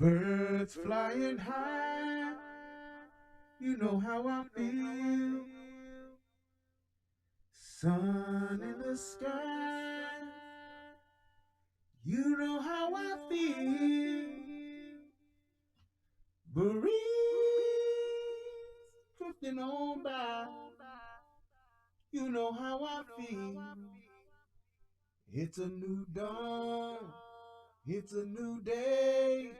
Birds flying high, you know how I feel. Sun in the sky, you know how I feel. Breeze drifting on by, you know how I feel. It's a new dawn, it's a new day,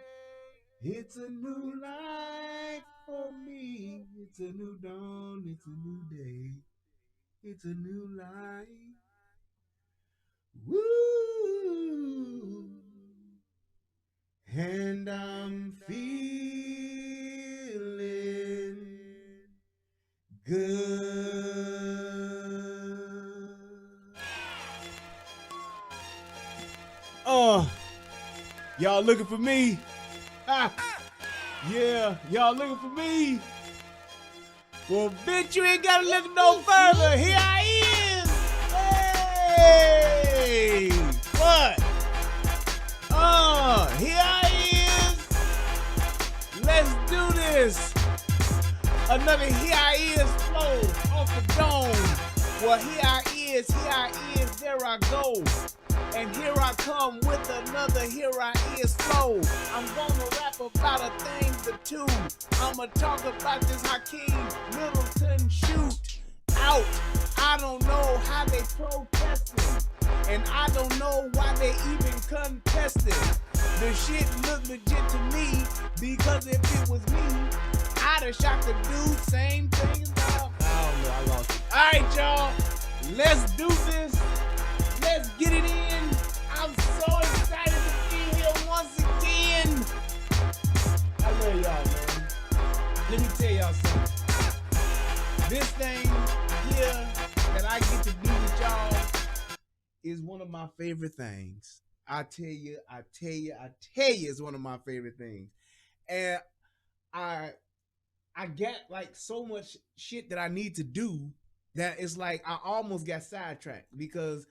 it's a new life for me. It's a new dawn, it's a new day, it's a new life. Woo! And I'm feeling good. Oh, y'all looking for me? Ah, yeah, y'all looking for me? Well, bitch, you ain't gotta look no further. Here I is. Hey, what? Here I is. Let's do this. Another Here I Is flow off the dome. Well, here I is, there I go. And here I come with another Here I Is flow. I'm gonna rap about a thing or two. I'ma talk about this Hakim Littleton Shootout. I don't know how they protested, and I don't know why they even contested. The shit look legit to me, because if it was me, I'd have shot the dude, same thing as well. I don't know, I lost it. Alright, y'all, let's do this. Let's get it in. I'm so excited to be here once again. I love y'all, man. Let me tell y'all something. This thing here that I get to do with y'all is one of my favorite things. I tell you, it's one of my favorite things. And I get like so much shit that I need to do that it's like I almost got sidetracked, because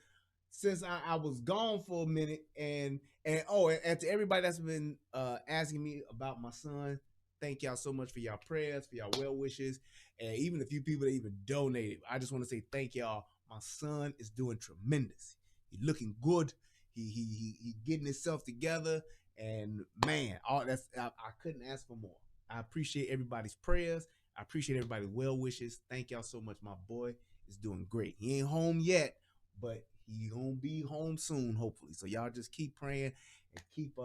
since I was gone for a minute, and to everybody that's been asking me about my son, thank y'all so much for y'all prayers, for y'all well wishes, and even a few people that even donated. I just want to say thank y'all. My son is doing tremendous. He's looking good. He getting himself together, and man, all that's I couldn't ask for more. I appreciate everybody's prayers. I appreciate everybody's well wishes. Thank y'all so much. My boy is doing great. He ain't home yet, but he gonna be home soon, hopefully. So y'all just keep praying and keep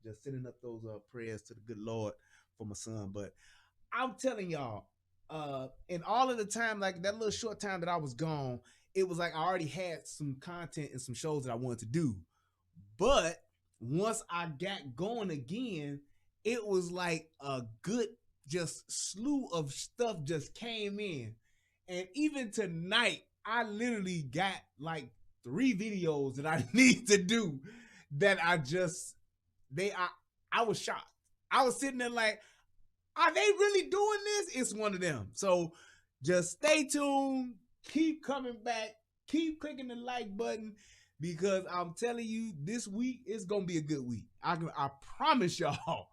just sending up those prayers to the good Lord for my son. But I'm telling y'all, in all of the time, like that little short time that I was gone, it was like I already had some content and some shows that I wanted to do. But once I got going again, it was like a good just slew of stuff just came in. And even tonight, I literally got like 3 videos that I need to do that I was shocked. I was sitting there like, are they really doing this? It's one of them. So just stay tuned, keep coming back, keep clicking the like button, because I'm telling you, this week is gonna be a good week. I promise y'all.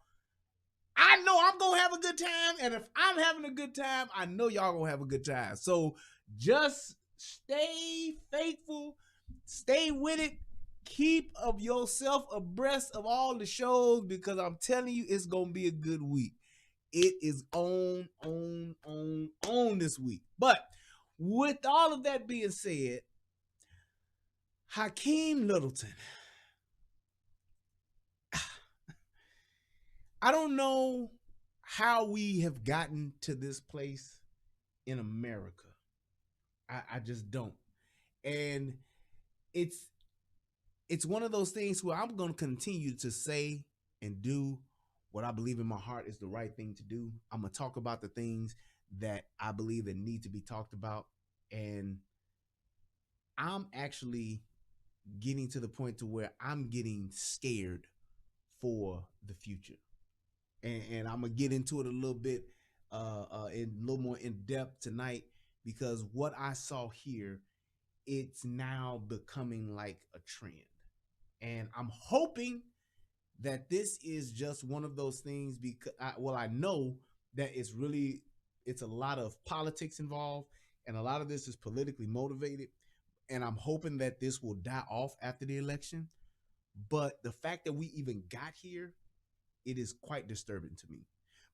I know I'm gonna have a good time, and if I'm having a good time, I know y'all gonna have a good time. So just stay faithful, stay with it, keep of yourself abreast of all the shows, because I'm telling you, it's gonna be a good week. It is on this week. But with all of that being said, Hakim Littleton. I don't know how we have gotten to this place in America. I just don't. And it's one of those things where I'm going to continue to say and do what I believe in my heart is the right thing to do. I'm going to talk about the things that I believe that need to be talked about. And I'm actually getting to the point to where I'm getting scared for the future. And I'm gonna get into it a little bit in a little more in depth tonight, because what I saw here, it's now becoming like a trend. And I'm hoping that this is just one of those things because I know that it's a lot of politics involved and a lot of this is politically motivated, and I'm hoping that this will die off after the election. But the fact that we even got here, it is quite disturbing to me.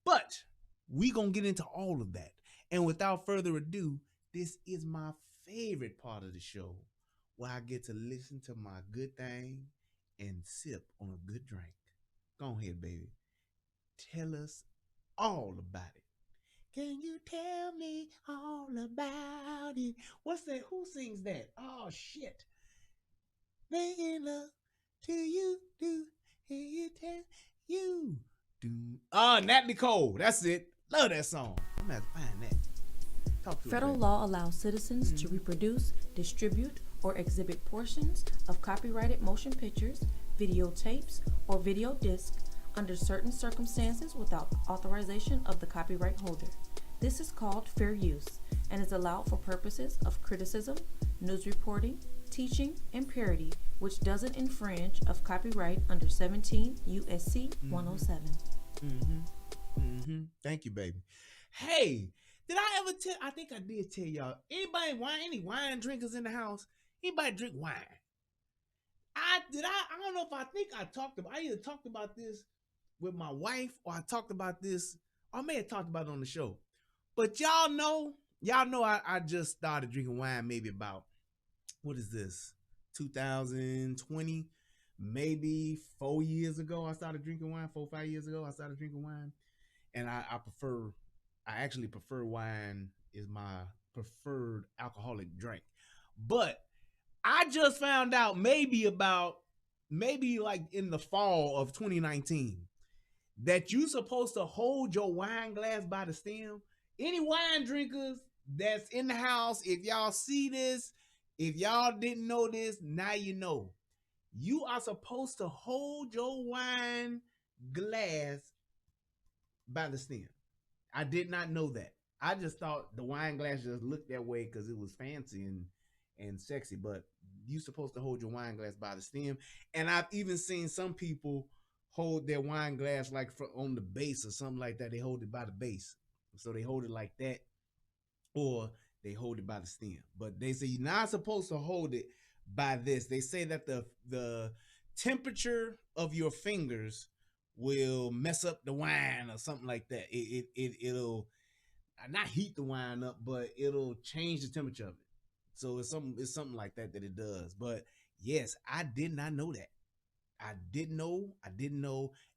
But we gonna get into all of that. And without further ado, this is my favorite part of the show, where I get to listen to my good thing and sip on a good drink. Go ahead, baby. Tell us all about it. Can you tell me all about it? What's that? Who sings that? Oh shit. Making love to you, do you tell you do? Nat Nicole. That's it. Love that song. I'm gonna have to find that. Talk to Federal law allows citizens to reproduce, distribute, or exhibit portions of copyrighted motion pictures, videotapes, or video discs under certain circumstances without authorization of the copyright holder. This is called fair use and is allowed for purposes of criticism, news reporting, teaching, and parody, which doesn't infringe of copyright under 17 U.S.C. 107. Thank you, baby. Hey, did I ever tell? I think I did tell y'all. Any wine drinkers in the house? Anybody drink wine? I don't know if I think I either talked about this with my wife or I talked about this, or I may have talked about it on the show. But y'all know I just started drinking wine maybe about, what is this, 2020, maybe 4 years ago I started drinking wine. 4-5 years ago I started drinking wine. And I actually prefer wine is my preferred alcoholic drink. But I just found out maybe like in the fall of 2019 that you're supposed to hold your wine glass by the stem. Any wine drinkers that's in the house, if y'all see this, if y'all didn't know this, now you know. You are supposed to hold your wine glass by the stem. I did not know that. I just thought the wine glass just looked that way because it was fancy and sexy, but you're supposed to hold your wine glass by the stem. And I've even seen some people hold their wine glass like on the base or something like that. They hold it by the base. So they hold it like that, or they hold it by the stem. But they say you're not supposed to hold it by this. They say that the temperature of your fingers will mess up the wine or something like that. It'll not heat the wine up, but it'll change the temperature of it. So it's something like that it does. But yes, I did not know that. I didn't know.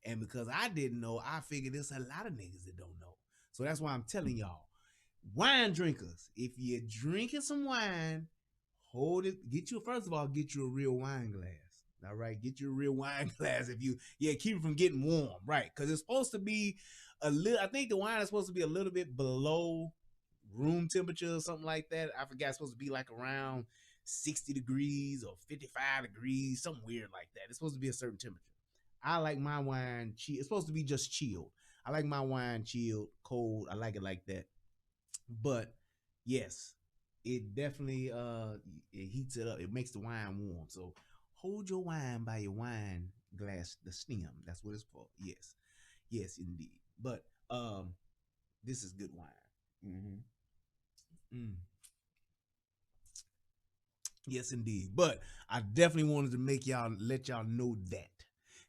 And because I didn't know, I figured there's a lot of niggas that don't know. So that's why I'm telling y'all, wine drinkers, if you're drinking some wine, hold it. First of all, get you a real wine glass. All right, get you a real wine glass. Keep it from getting warm, right? Because it's supposed to be a little. I think the wine is supposed to be a little bit below room temperature or something like that. I forgot. It's supposed to be like around 60 degrees or 55 degrees, something weird like that. It's supposed to be a certain temperature. I like my wine chill. It's supposed to be just chilled. I like my wine chilled, cold. I like it like that. But yes, it definitely it heats it up. It makes the wine warm. So hold your wine by your wine glass, the stem. That's what it's for. Yes, indeed. But this is good wine. Yes, indeed. But I definitely wanted to let y'all know that,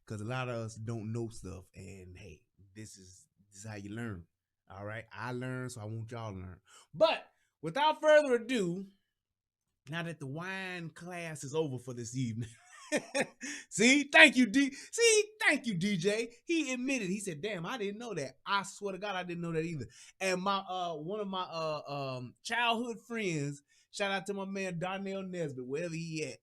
because a lot of us don't know stuff, and hey, this is how you learn. All right, I learned, so I want y'all to learn. But without further ado, now that the wine class is over for this evening. Thank you, DJ. He admitted. He said, "Damn, I didn't know that. I swear to God, I didn't know that either." And my one of my childhood friends, shout out to my man Darnell Nesbitt, wherever he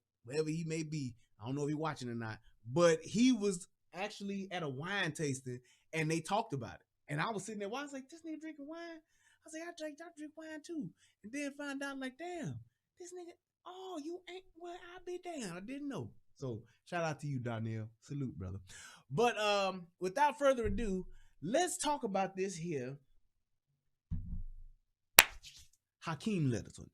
may be. I don't know if he's watching or not, but he was actually at a wine tasting and they talked about it. And I was sitting there, I was like, "This nigga drinking wine?" I was like, I drink wine too. And then find out, like, damn, this nigga, oh, you ain't, well, I be damn, I didn't know. So shout out to you, Darnell. Salute, brother. But without further ado, let's talk about this here. Hakim Littleton.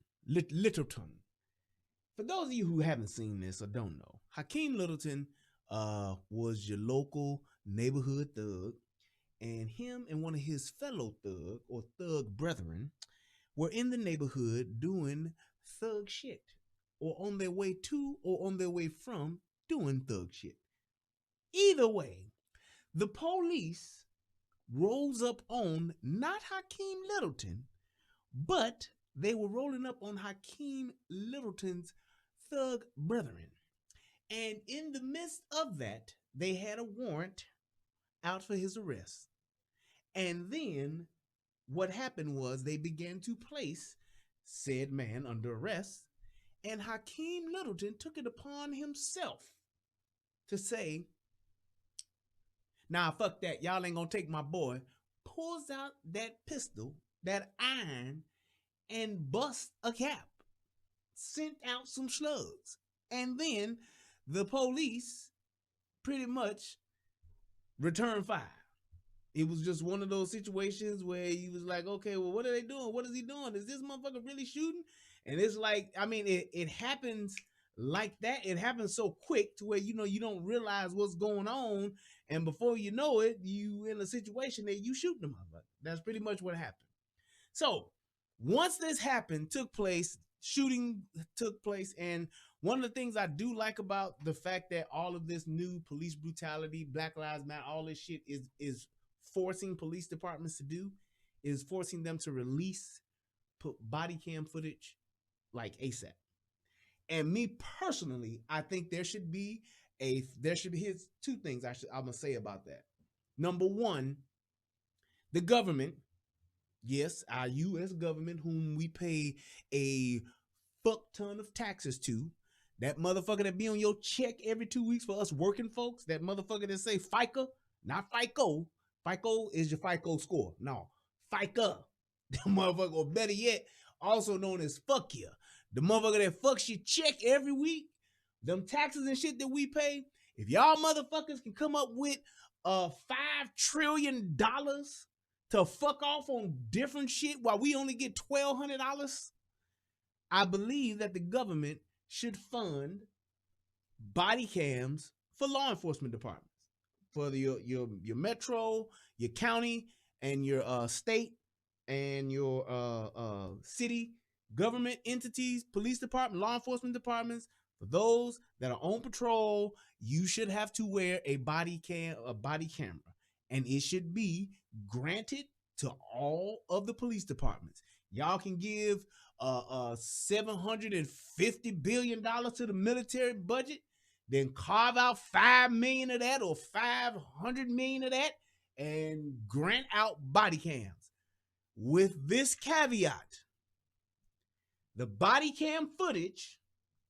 For those of you who haven't seen this or don't know, Hakim Littleton was your local neighborhood thug, and him and one of his fellow thug or thug brethren were in the neighborhood doing thug shit, or on their way to or on their way from doing thug shit. Either way, the police rolls up on not Hakim Littleton, but they were rolling up on Hakim Littleton's thug brethren. And in the midst of that, they had a warrant out for his arrest. And then what happened was they began to place said man under arrest, and Hakim Littleton took it upon himself to say, nah, fuck that, y'all ain't gonna take my boy, pulls out that pistol, that iron, and busts a cap, sent out some slugs. And then the police pretty much returned fire. It was just one of those situations where he was like, okay, well, what are they doing? What is he doing? Is this motherfucker really shooting? And it's like, I mean, it happens like that. It happens so quick to where, you don't realize what's going on. And before you know it, you in a situation that you shooting the motherfucker. That's pretty much what happened. So once this happened, shooting took place. And one of the things I do like about the fact that all of this new police brutality, Black Lives Matter, all this shit is forcing police departments to do, is forcing them to release body cam footage like ASAP. And me personally, I think there should be here's two things I'm gonna say about that. Number one, the government, yes, our U.S. government, whom we pay a fuck ton of taxes to, that motherfucker that be on your check every 2 weeks for us working folks, that motherfucker that say FICA, not FICO. FICO is your FICO score. No, FICA. The motherfucker, or better yet, also known as fuck you. The motherfucker that fucks your check every week. Them taxes and shit that we pay. If y'all motherfuckers can come up with $5 trillion to fuck off on different shit while we only get $1,200, I believe that the government should fund body cams for law enforcement departments, for your metro, your county, and your state, and your city government entities, police department, law enforcement departments. For those that are on patrol, you should have to wear a body camera, and it should be granted to all of the police departments. Y'all can give $750 billion to the military budget, then carve out $5 million of that or $500 million of that and grant out body cams. With this caveat, the body cam footage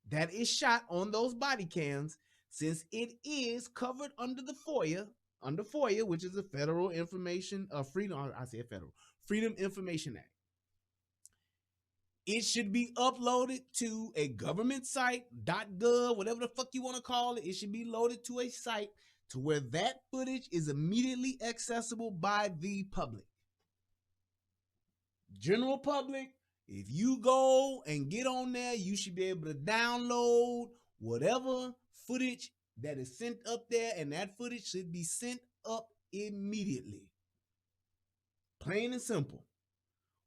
that is shot on those body cams, since it is covered under the FOIA, which is the Federal Information Freedom Information Act, it should be uploaded to a government site, .gov, whatever the fuck you want to call it. It should be loaded to a site to where that footage is immediately accessible by the public. General public, if you go and get on there, you should be able to download whatever footage that is sent up there, and that footage should be sent up immediately. Plain and simple.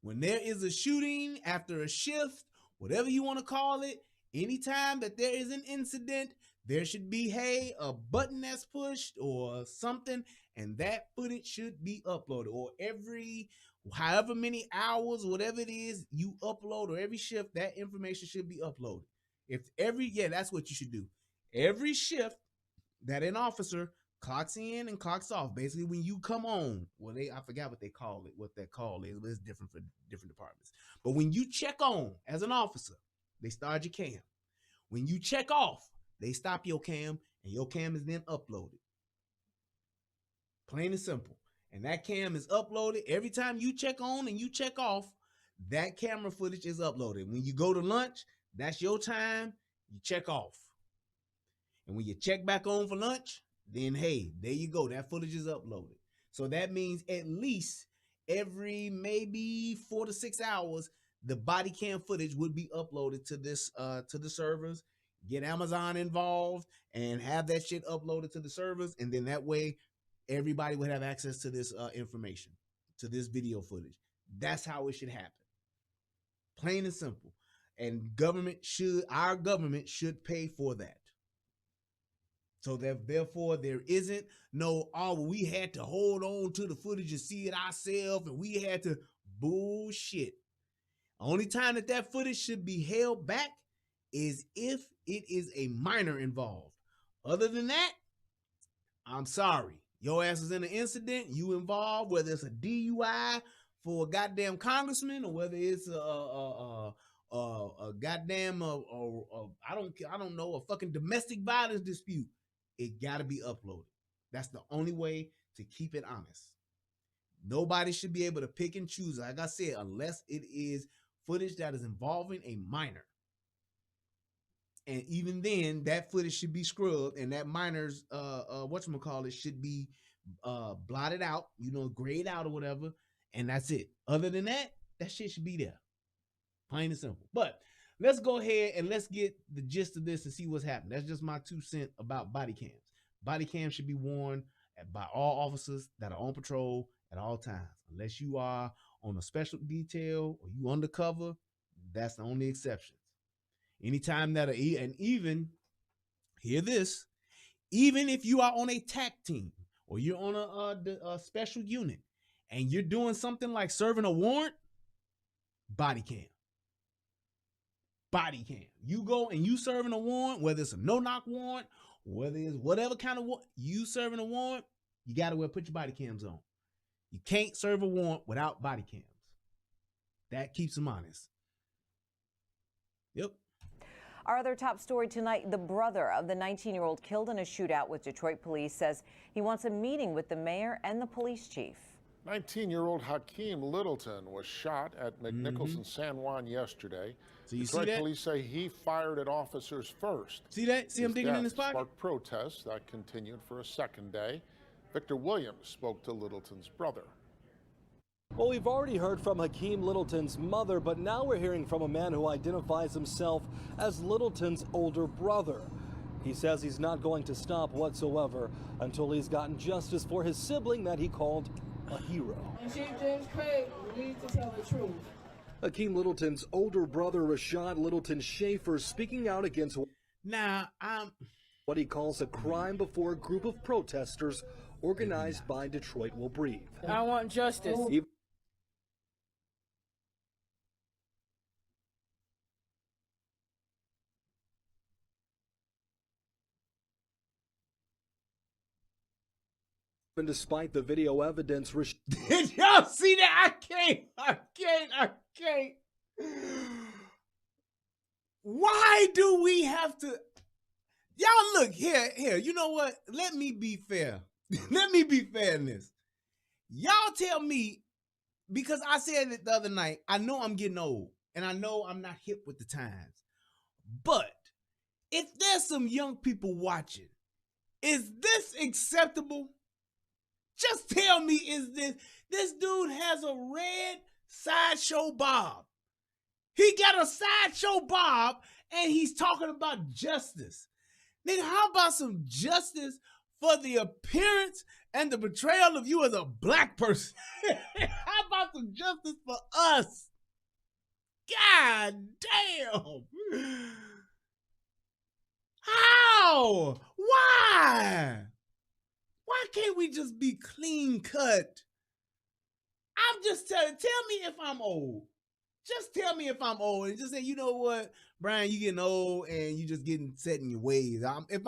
When there is a shooting after a shift, whatever you want to call it, anytime that there is an incident, there should be, a button that's pushed or something, and that footage should be uploaded. Or every however many hours, whatever it is you upload, or every shift, that information should be uploaded. That's what you should do. Every shift that an officer clocks in and clocks off, basically when you come on, I forgot what that call is, but it's different for different departments. But when you check on as an officer, they start your cam. When you check off, they stop your cam, and your cam is then uploaded. Plain and simple. And that cam is uploaded every time you check on and you check off. That camera footage is uploaded. When you go to lunch, that's your time. You check off. And when you check back on for lunch, then there you go. That footage is uploaded. So that means at least every maybe 4 to 6 hours, the body cam footage would be uploaded to this to the servers. Get Amazon involved and have that shit uploaded to the servers, and then that way everybody would have access to this information, to this video footage. That's how it should happen. Plain and simple. And our government should pay for that. So that therefore there isn't no, oh, we had to hold on to the footage and see it ourselves, and we had to bullshit. Only time that footage should be held back is if it is a minor involved. Other than that, I'm sorry. Your ass is in an incident, you involved, whether it's a DUI for a goddamn congressman or whether it's a goddamn I don't know, a fucking domestic violence dispute. It got to be uploaded. That's the only way to keep it honest. Nobody should be able to pick and choose, like I said, unless it is footage that is involving a minor. And even then, that footage should be scrubbed, and that minor's whatchamacallit should be blotted out, grayed out or whatever, and that's it. Other than that, that shit should be there. Plain and simple. But let's go ahead and let's get the gist of this and see what's happening. That's just my 2 cents about body cams. Body cams should be worn by all officers that are on patrol at all times. Unless you are on a special detail or you undercover, that's the only exception. Anytime that, and even, hear this, even if you are on a TAC team or you're on a special unit and you're doing something like serving a warrant, body cam. Body cam. You go and you serving a warrant, whether it's a no-knock warrant, whether it's whatever kind of warrant, you serving a warrant, you got to put your body cams on. You can't serve a warrant without body cams. That keeps them honest. Yep. Our other top story tonight, the brother of the 19-year-old killed in a shootout with Detroit police says he wants a meeting with the mayor and the police chief. 19-year-old Hakim Littleton was shot at McNichols in San Juan yesterday. So you Detroit see that? police say he fired at officers first. See that? See him digging in his pocket? Sparked protests that continued for a second day. Victor Williams spoke to Littleton's brother. Well, we've already heard from Hakim Littleton's mother, but now we're hearing from a man who identifies himself as Littleton's older brother. He says he's not going to stop whatsoever until he's gotten justice for his sibling that he called a hero. And Chief James Craig needs to tell the truth. Hakim Littleton's older brother, Rashad Littleton Schaefer, speaking out against what he calls a crime before a group of protesters organized by Detroit Will Breathe. I want justice. And despite the video evidence, did y'all see that? I can't. Why do we have to? Y'all look here. You know what? Let me be fair. Let me be fair in this. Y'all tell me, because I said it the other night, I know I'm getting old and I know I'm not hip with the times. But if there's some young people watching, is this acceptable? Just tell me, is this dude has a red sideshow bob. He got a sideshow bob and he's talking about justice. Nigga, how about some justice for the appearance and the betrayal of you as a black person? How about some justice for us? God damn. How? Why? Why can't we just be clean cut? I'm just tell me if I'm old. Just tell me if I'm old and just say, you know what, Brian, you getting old and you just getting set in your ways. If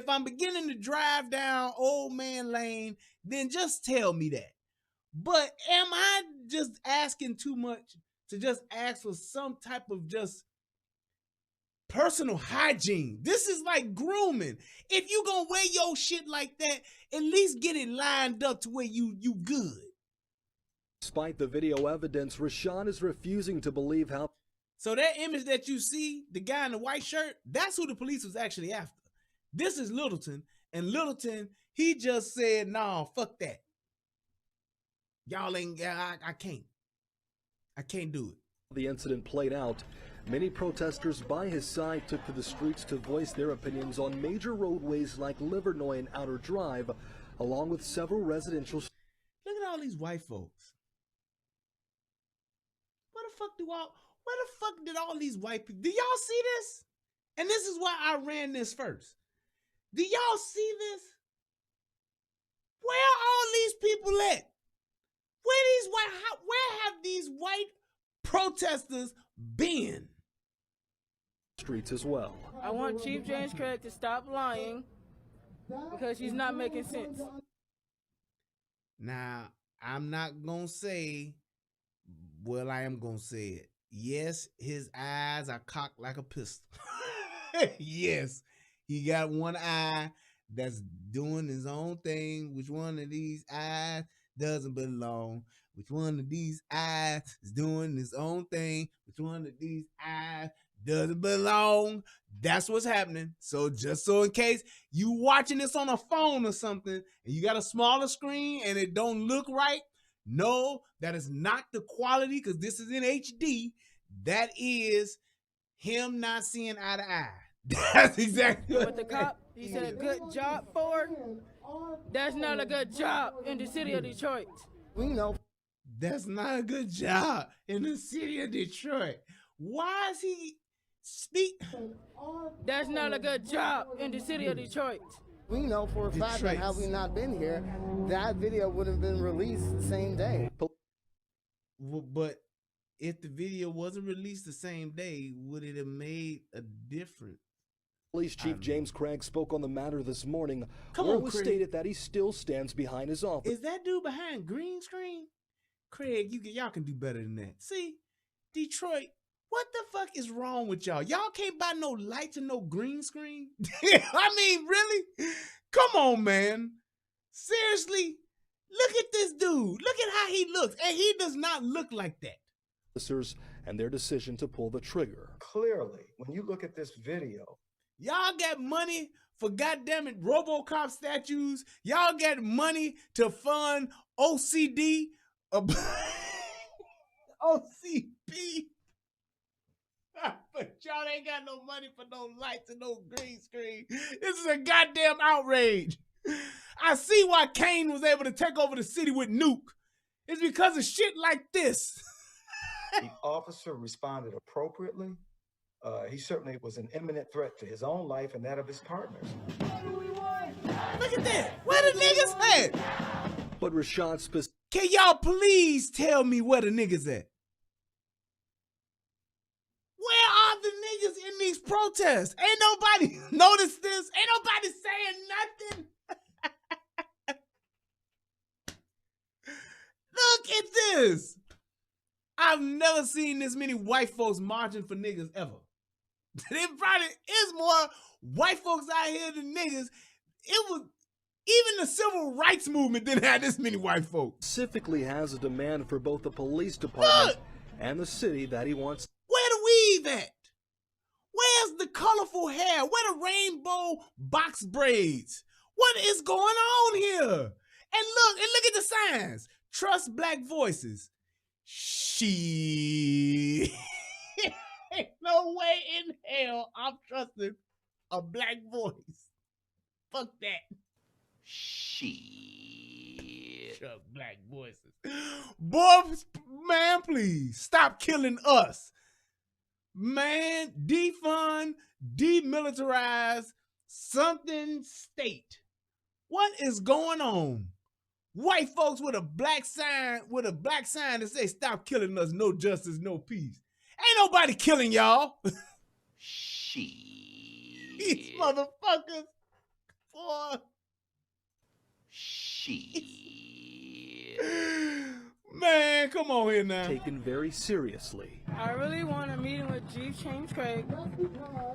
I'm beginning to drive down old man lane, then just tell me that. But am I just asking too much to just ask for some type of just personal hygiene? This is like grooming. If you gonna wear your shit like that, at least get it lined up to where you good. Despite the video evidence, Rashad is refusing to believe how. So that image that you see, the guy in the white shirt, that's who the police was actually after. This is Littleton, and Littleton, he just said, nah, fuck that. Y'all ain't, I can't do it. The incident played out Many protesters by his side took to the streets to voice their opinions on major roadways like Livernois and Outer Drive, along with several residential. Look at all these white folks. Where the fuck did all these white people? Do y'all see this? And this is why I ran this first. Do y'all see this? Where are all these people at? Where have these white protesters been? Streets as well. I want Chief James Craig to stop lying because he's not making sense. Now, I'm not gonna say, well, I am gonna say it. Yes, his eyes are cocked like a pistol. Yes, he got one eye that's doing his own thing. Which one of these eyes doesn't belong? Which one of these eyes is doing his own thing? Which one of these eyes doesn't belong? That's what's happening. So just so in case you watching this on a phone or something and you got a smaller screen and it don't look right, no, that is not the quality because this is in HD. That is him not seeing eye to eye. That's exactly what the cop, he said, good job, Ford. That's not a good job in the city of Detroit. We know that's not a good job in the city of Detroit. Why is he speak? That's not a good job in the city of Detroit. We know for a fact that had we not been here, that video would have been released the same day. But if the video wasn't released the same day, would it have made a difference? Police Chief James Craig spoke on the matter this morning. Come where on, it was Craig. stated that he still stands behind his office. Is that dude behind green screen? Craig, y'all can do better than that. See, Detroit, what the fuck is wrong with y'all? Y'all can't buy no lights and no green screen? I mean, really? Come on, man. Seriously? Look at this dude. Look at how he looks. And he does not look like that. Officers and their decision to pull the trigger. Clearly, when you look at this video, y'all got money for goddamn it RoboCop statues. Y'all got money to fund OCD, OCP. But y'all ain't got no money for no lights and no green screen. This is a goddamn outrage. I see why Kane was able to take over the city with Nuke. It's because of shit like this. the officer responded appropriately. He certainly was an imminent threat to his own life and that of his partners. Look at that. Where the niggas at? But Rashad Can y'all please tell me where the niggas at? Where are the niggas in these protests? Ain't nobody noticed this. Ain't nobody saying nothing. Look at this. I've never seen this many white folks marching for niggas ever. There probably is more white folks out here than niggas. It was even the civil rights movement didn't have this many white folks. Specifically has a demand for both the police department and the city that he wants. Where the weave at? Where's the colorful hair? Where the rainbow box braids? What is going on here? And look at the signs. Trust black voices. She ain't no way in hell I'm trusting a black voice. Fuck that. Trust black voices. Boy, man, please stop killing us. Man, defund, demilitarize, something state. What is going on? White folks with a black sign that say stop killing us, no justice, no peace. Ain't nobody killing y'all. These motherfuckers. Boy. Man, come on here now. Taken very seriously. I really want a meeting with Chief James Craig,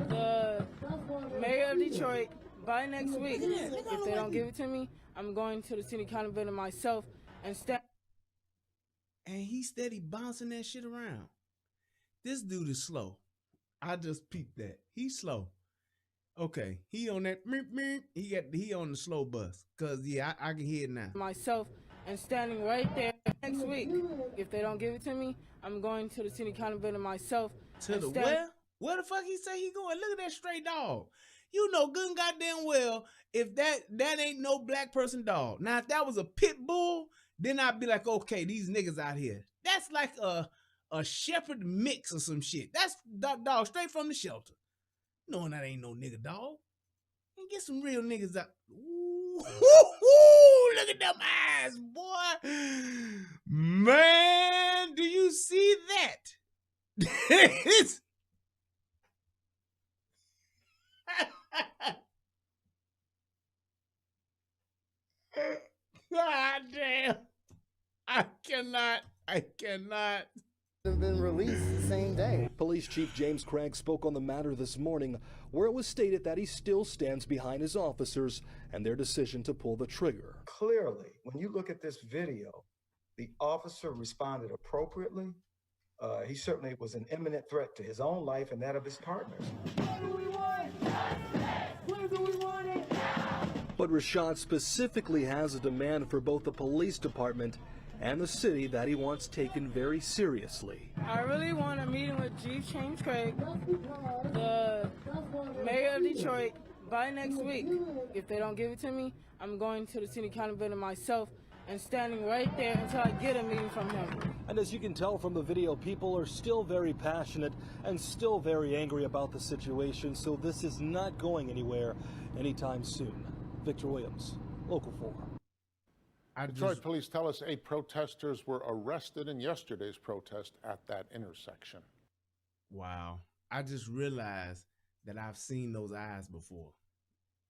the mayor of Detroit, by next week. If they don't give it to me, I'm going to the city council building myself and And he steady bouncing that shit around. This dude is slow. I just peeped that. He's slow. Okay, he on that he on the slow bus. Cause yeah, I can hear it now. Myself and standing right there next week. If they don't give it to me, I'm going to the city council building myself To the where? Where the fuck he say he going? Look at that stray dog. You know good and goddamn well if that ain't no black person dog. Now if that was a pit bull, then I'd be like, okay, these niggas out here. That's like a shepherd mix or some shit. That's that dog straight from the shelter. Knowing that ain't no nigga dog. And get some real niggas out. Ooh, look at them eyes, boy. Man, do you see that? It's God damn. I cannot. Been released the same day. Police Chief James Craig spoke on the matter this morning, where it was stated that he still stands behind his officers and their decision to pull the trigger. Clearly, when you look at this video, the officer responded appropriately. He certainly was an imminent threat to his own life and that of his partners. What do we want? Where do we want it? But Rashad specifically has a demand for both the police department and the city that he wants taken very seriously. I really want a meeting with Chief James Craig, the mayor of Detroit, by next week. If they don't give it to me, I'm going to the city council building myself and standing right there until I get a meeting from him. And as you can tell from the video, people are still very passionate and still very angry about the situation, so this is not going anywhere anytime soon. Victor Williams, Local 4. Detroit police tell us 8 protesters were arrested in yesterday's protest at that intersection. Wow. I just realized that I've seen those eyes before.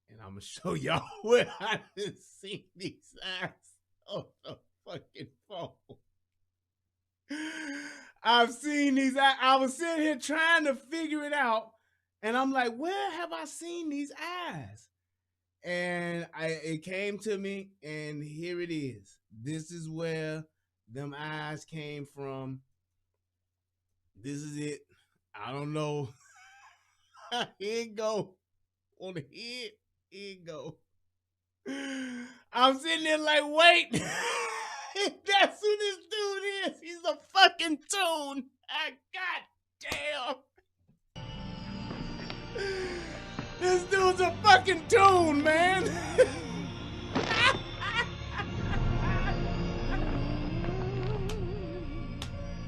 And I'm going to show y'all where I didn't see these eyes on the fucking phone. I've seen these eyes. I was sitting here trying to figure it out. And I'm like, where have I seen these eyes? And it came to me, and here it is. This is where them eyes came from. This is it. I don't know. Here it go. On the head, here it go. I'm sitting there like, wait. That's who this dude is. He's a fucking tune. God damn. This dude's a fucking tune, man.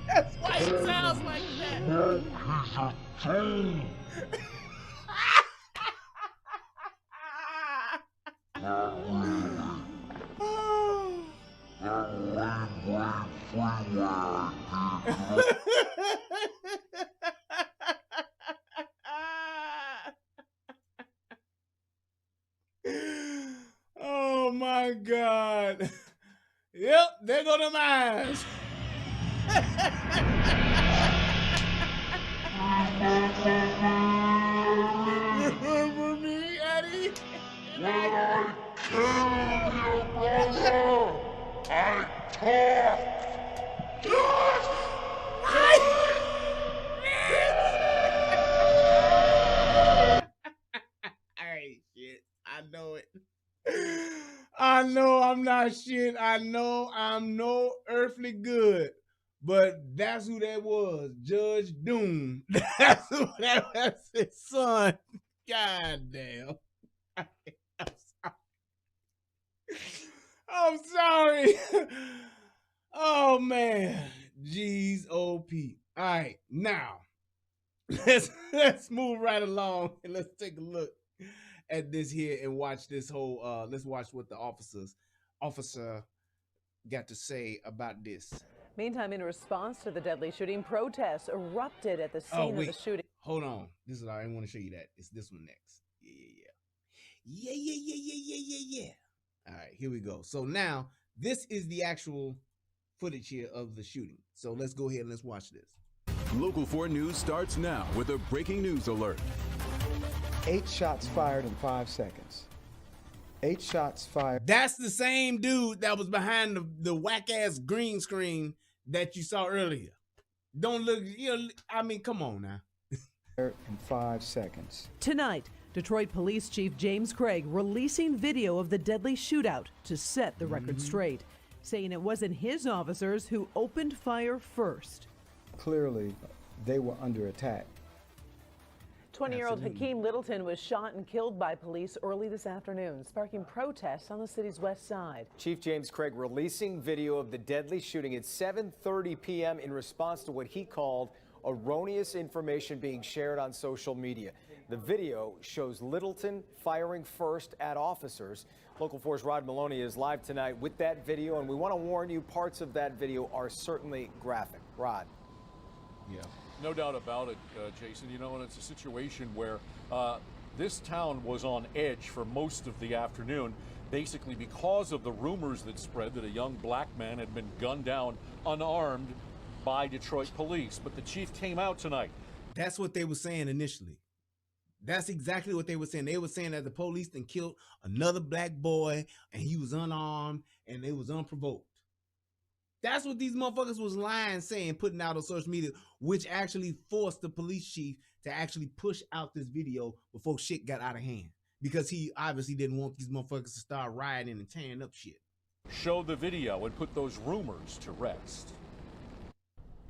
That's why he sounds like that. He's a tune. Oh my God. Yep, there go them eyes. Remember me, Eddie? I killed your brother. I talked. Alright, shit. I know it. I know I'm not shit. I know I'm no earthly good. But that's who that was. Judge Doom. That's who that was. His son. God damn. I'm sorry. Oh man. G's O.P. All right, now let's move right along and let's take a look at this here and watch this whole let's watch what the officer got to say about this. Meantime, in response to the deadly shooting, protests erupted at the scene of the shooting. Hold on. This is I didn't want to show you that. It's this one next. Yeah. All right, here we go. So now this is the actual footage here of the shooting. So let's go ahead and let's watch this. Local 4 News starts now with a breaking news alert. 8 shots fired in 5 seconds. 8 shots fired. That's the same dude that was behind the whack-ass green screen that you saw earlier. Don't look, I mean, come on now. In 5 seconds. Tonight, Detroit Police Chief James Craig releasing video of the deadly shootout to set the record straight, saying it wasn't his officers who opened fire first. Clearly, they were under attack. 20-year-old Hakim Littleton was shot and killed by police early this afternoon, sparking protests on the city's west side. Chief James Craig releasing video of the deadly shooting at 7:30 p.m. in response to what he called erroneous information being shared on social media. The video shows Littleton firing first at officers. Local 4's Rod Maloney is live tonight with that video, and we want to warn you, parts of that video are certainly graphic. Rod. Yeah. No doubt about it, Jason. You know, and it's a situation where this town was on edge for most of the afternoon, basically because of the rumors that spread that a young black man had been gunned down unarmed by Detroit police. But the chief came out tonight. That's what they were saying initially. That's exactly what they were saying. They were saying that the police then killed another black boy and he was unarmed and it was unprovoked. That's what these motherfuckers was lying, saying, putting out on social media, which actually forced the police chief to actually push out this video before shit got out of hand. Because he obviously didn't want these motherfuckers to start rioting and tearing up shit. Show the video and put those rumors to rest.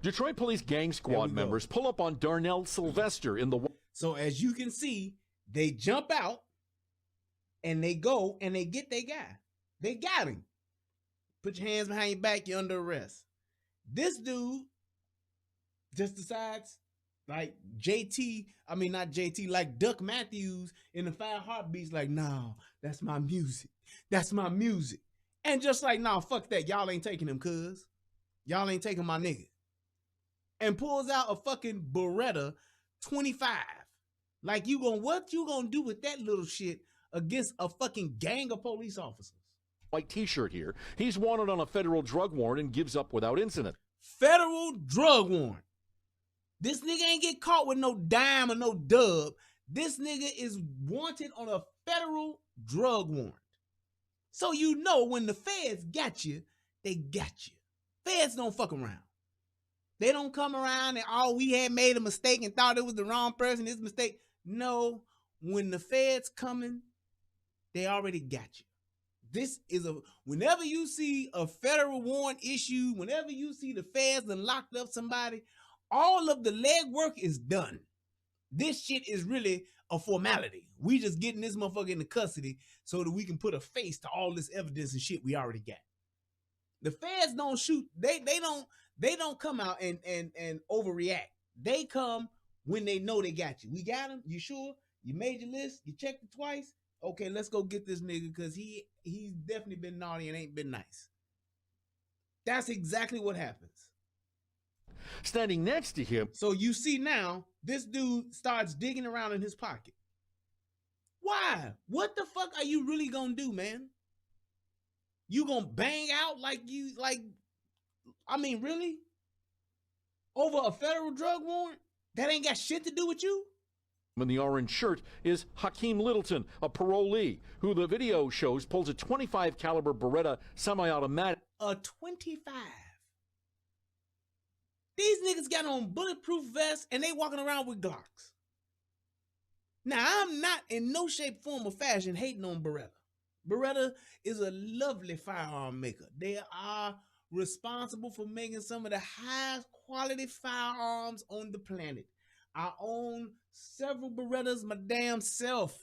Detroit police gang squad members pull up on Darnell Sylvester in the... So as you can see, they jump out and they go and they get their guy. They got him. Put your hands behind your back, you're under arrest. This dude just decides, like like Duck Matthews in the 5 Heartbeats, like, no, that's my music. That's my music. And just like, no, fuck that. Y'all ain't taking him, cuz. Y'all ain't taking my nigga. And pulls out a fucking Beretta 25. Like, what you gonna do with that little shit against a fucking gang of police officers? White t-shirt here. He's wanted on a federal drug warrant and gives up without incident. Federal drug warrant. This nigga ain't get caught with no dime or no dub. This nigga is wanted on a federal drug warrant. So you know when the feds got you, they got you. Feds don't fuck around. They don't come around and, oh, we had made a mistake and thought it was the wrong person, this mistake. No, when the feds coming, they already got you. This is whenever you see a federal warrant issued, whenever you see the feds done locked up somebody, all of the legwork is done. This shit is really a formality. We just getting this motherfucker into custody so that we can put a face to all this evidence and shit we already got. The feds don't shoot. They don't come out and overreact. They come when they know they got you. We got him. You sure? You made your list? You checked it twice? Okay, let's go get this nigga because he's definitely been naughty and ain't been nice. That's exactly what happens. Standing next to him. So you see now, this dude starts digging around in his pocket. Why? What the fuck are you really gonna do, man? You gonna bang out really? Over a federal drug warrant? That ain't got shit to do with you? In the orange shirt is Hakim Littleton, a parolee, who the video shows pulls a 25 caliber Beretta semi-automatic. A 25. These niggas got on bulletproof vests and they walking around with Glocks. Now, I'm not in no shape, form, or fashion hating on Beretta. Beretta is a lovely firearm maker. They are responsible for making some of the highest quality firearms on the planet. I own several Berettas my damn self.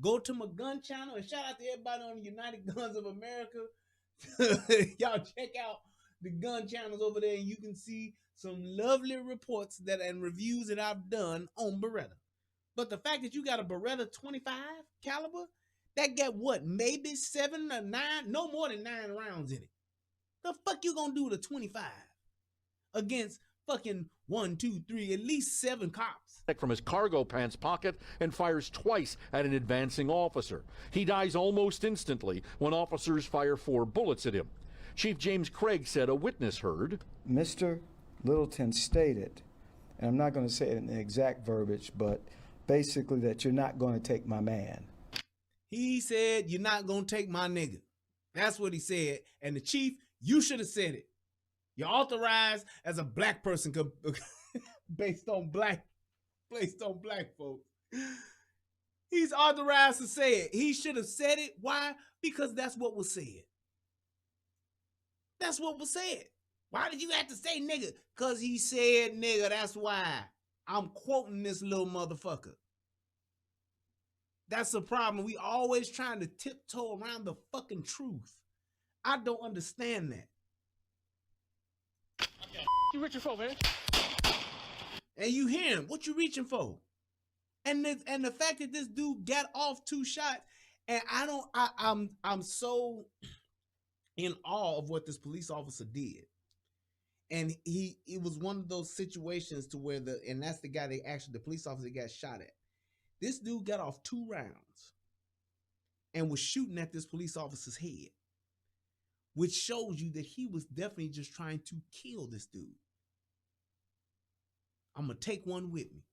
Go to my gun channel and shout out to everybody on the United Guns of America. Y'all check out the gun channels over there and you can see some lovely reports and reviews that I've done on Beretta. But the fact that you got a Beretta 25 caliber, that got what, maybe 7 or 9, no more than 9 rounds in it. The fuck you gonna do with a 25 against fucking 1, 2, 3, at least 7 cops? From his cargo pants pocket and fires twice at an advancing officer. He dies almost instantly when officers fire 4 bullets at him. Chief James Craig said a witness heard. Mr. Littleton stated, and I'm not going to say it in the exact verbiage, but basically that you're not going to take my man. He said, you're not going to take my nigga. That's what he said. And the chief, you should have said it. You're authorized as a black person based on black folks. He's authorized to say it. He should have said it. Why? Because that's what was said. That's what was said. Why did you have to say nigga? Because he said nigga, that's why. I'm quoting this little motherfucker. That's the problem. We always trying to tiptoe around the fucking truth. I don't understand that. Okay. You reaching for, man? And you hear him. What you reaching for? And the fact that this dude got off 2 shots, and I'm so in awe of what this police officer did. And it was one of those situations to where and that's the guy the police officer got shot at. This dude got off 2 rounds and was shooting at this police officer's head, which shows you that he was definitely just trying to kill this dude. I'm going to take one with me.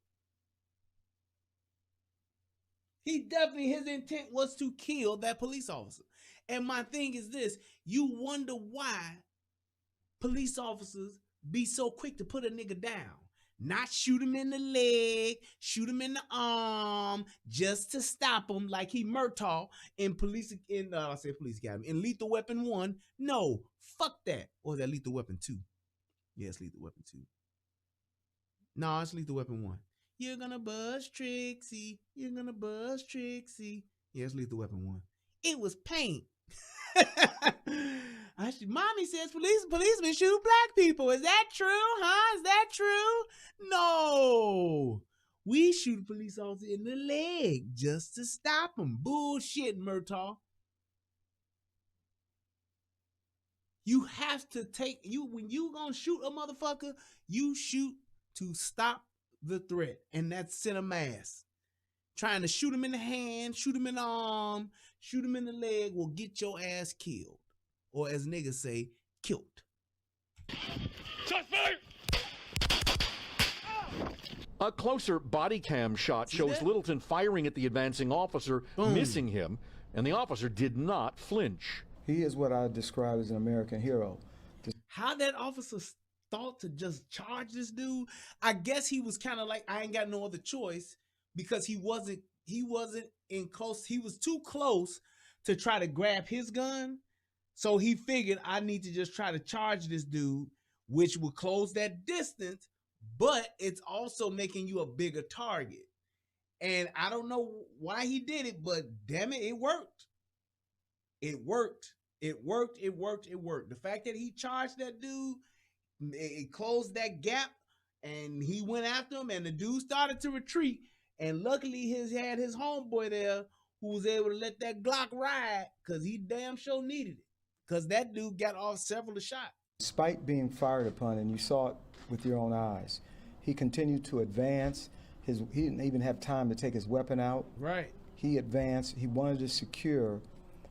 His intent was to kill that police officer. And my thing is this, you wonder why police officers be so quick to put a nigga down. Not shoot him in the leg, shoot him in the arm, just to stop him like he Murtaugh in in Lethal Weapon 1. No, fuck that. Or is that Lethal Weapon 2? Yeah, it's Lethal Weapon 2. No, it's Lethal Weapon 1. You're gonna buzz Trixie. You're gonna buzz Trixie. Yeah, it's Lethal Weapon 1. It was paint. Mommy says policemen shoot black people. Is that true, huh? Is that true? No. We shoot a police officer in the leg just to stop him. Bullshit, Murtaugh. You have to when you gonna shoot a motherfucker, you shoot to stop the threat. And that's center mass. Trying to shoot him in the hand, shoot him in the arm, shoot him in the leg will get your ass killed. Or as niggas say, killed. Shot fired! A closer body cam shot shows Littleton firing at the advancing officer, missing him, and the officer did not flinch. He is what I describe as an American hero. How that officer thought to just charge this dude, I guess he was kind of like, I ain't got no other choice, because he wasn't in close, he was too close to try to grab his gun. So he figured I need to just try to charge this dude, which would close that distance, but it's also making you a bigger target. And I don't know why he did it, but damn it, it worked. It worked. It worked. It worked. It worked. The fact that he charged that dude, it closed that gap, and he went after him, and the dude started to retreat. And luckily, he had his homeboy there who was able to let that Glock ride, because he damn sure needed it. Because that dude got off several shots. Despite being fired upon, and you saw it with your own eyes, he continued to advance. He didn't even have time to take his weapon out. Right. He advanced. He wanted to secure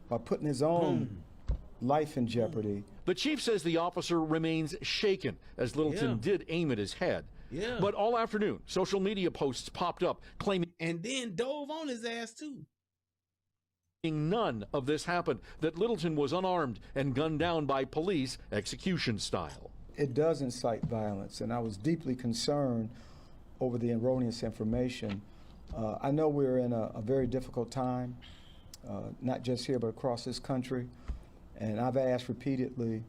by putting his own life in jeopardy. The chief says the officer remains shaken as Littleton did aim at his head. Yeah. But all afternoon, social media posts popped up claiming and then dove on his ass too. None of this happened, that Littleton was unarmed and gunned down by police execution style. It does incite violence, and I was deeply concerned over the erroneous information. I know we're in a very difficult time, not just here but across this country, and I've asked repeatedly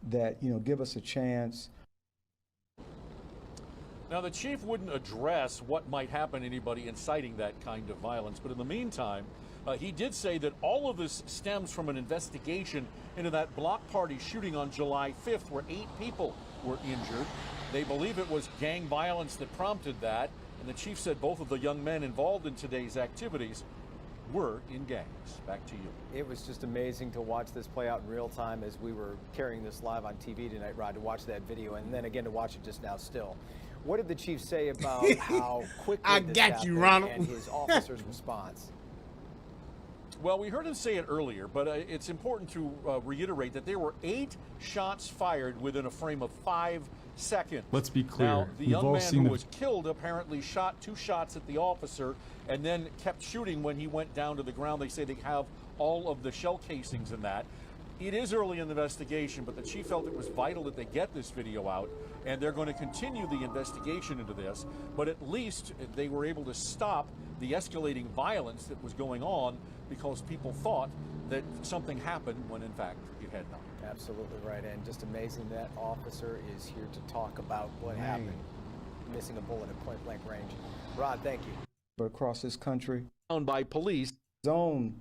that, give us a chance. Now, the chief wouldn't address what might happen to anybody inciting that kind of violence, but in the meantime, he did say that all of this stems from an investigation into that block party shooting on July 5th, where 8 people were injured. They believe it was gang violence that prompted that, and the chief said both of the young men involved in today's activities were in gangs. Back to you. It was just amazing to watch this play out in real time as we were carrying this live on TV tonight, Rod, to watch that video, and then again to watch it just now still. What did the chief say about how quickly this happened and his officer's response? Well, we heard him say it earlier, but it's important to reiterate that there were 8 shots fired within a frame of 5 seconds. Let's be clear. Now, the young man who was killed apparently shot 2 shots at the officer and then kept shooting when he went down to the ground. They say they have all of the shell casings in that. It is early in the investigation, but the chief felt it was vital that they get this video out, and they're going to continue the investigation into this, but at least they were able to stop the escalating violence that was going on because people thought that something happened when in fact it head now. Absolutely right, and just amazing that officer is here to talk about what happened, missing a bullet at point-blank range. Rod, thank you. But across this country, Found by police. his own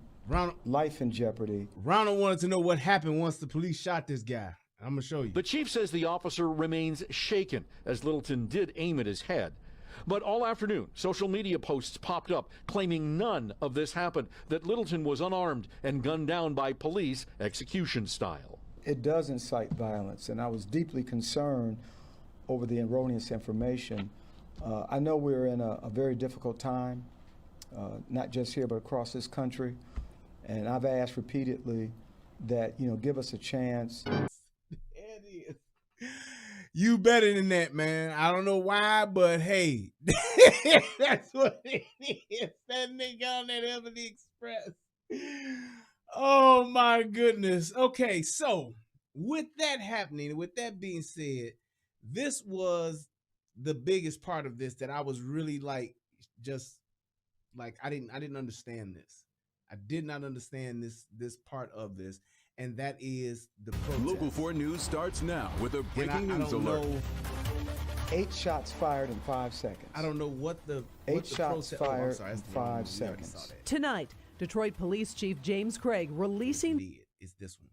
life in jeopardy. Ronald wanted to know what happened once the police shot this guy. I'm going to show you. The chief says the officer remains shaken as Littleton did aim at his head. But all afternoon, social media posts popped up claiming none of this happened, that Littleton was unarmed and gunned down by police execution style. It does incite violence, and I was deeply concerned over the erroneous information. I know we're in a very difficult time, not just here but across this country, and I've asked repeatedly that, give us a chance. You better than that, man. I don't know why, but hey, that's what it is. That nigga on that Ebony Express. Oh my goodness. Okay, so with that happening, with that being said, this was the biggest part of this that I was really I didn't understand this. I did not understand this part of this. And that is the protest. Local 4 News starts now with a breaking news alert. 8 shots fired in 5 seconds. I don't know what the 8 shots fired in 5 seconds. Tonight, Detroit Police Chief James Craig releasing is this one.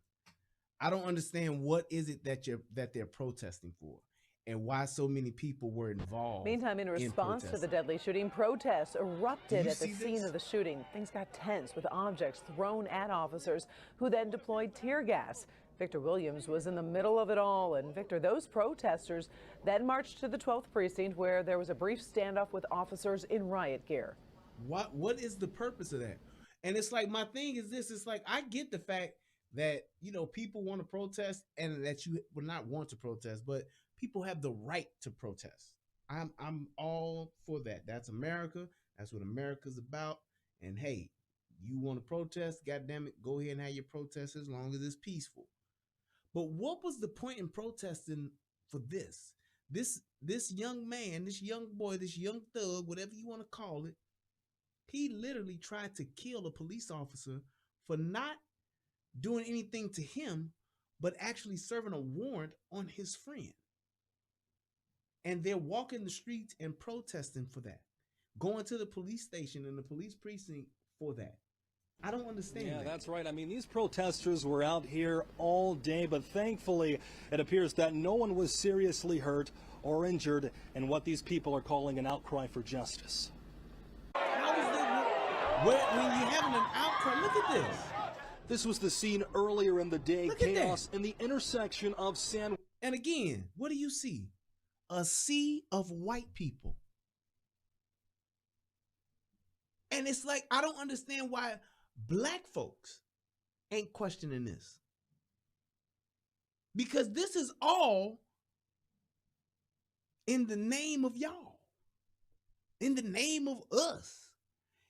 I don't understand what is it that they're protesting for, and why so many people were involved. Meantime, in response to the deadly shooting, protests erupted at the scene of the shooting. Things got tense with objects thrown at officers who then deployed tear gas. Victor Williams was in the middle of it all. And Victor, those protesters then marched to the 12th precinct where there was a brief standoff with officers in riot gear. What is the purpose of that? And it's like, my thing is this, it's like, I get the fact that, people want to protest and that you would not want to protest, but people have the right to protest. I'm all for that. That's America. That's what America's about. And hey, you want to protest, goddamn it, go ahead and have your protest as long as it's peaceful. But what was the point in protesting for this? This young man, this young boy, this young thug, whatever you want to call it, he literally tried to kill a police officer for not doing anything to him, but actually serving a warrant on his friend. And they're walking the streets and protesting for that, going to the police station and the police precinct for that. I don't understand that. Yeah, that's right. I mean, these protesters were out here all day, but thankfully it appears that no one was seriously hurt or injured in what these people are calling an outcry for justice. How is that? When you're having an outcry, look at this. This was the scene earlier in the day. Chaos in the intersection of San. And again, what do you see? A sea of white people. And it's like, I don't understand why black folks ain't questioning this. Because this is all in the name of y'all. In the name of us.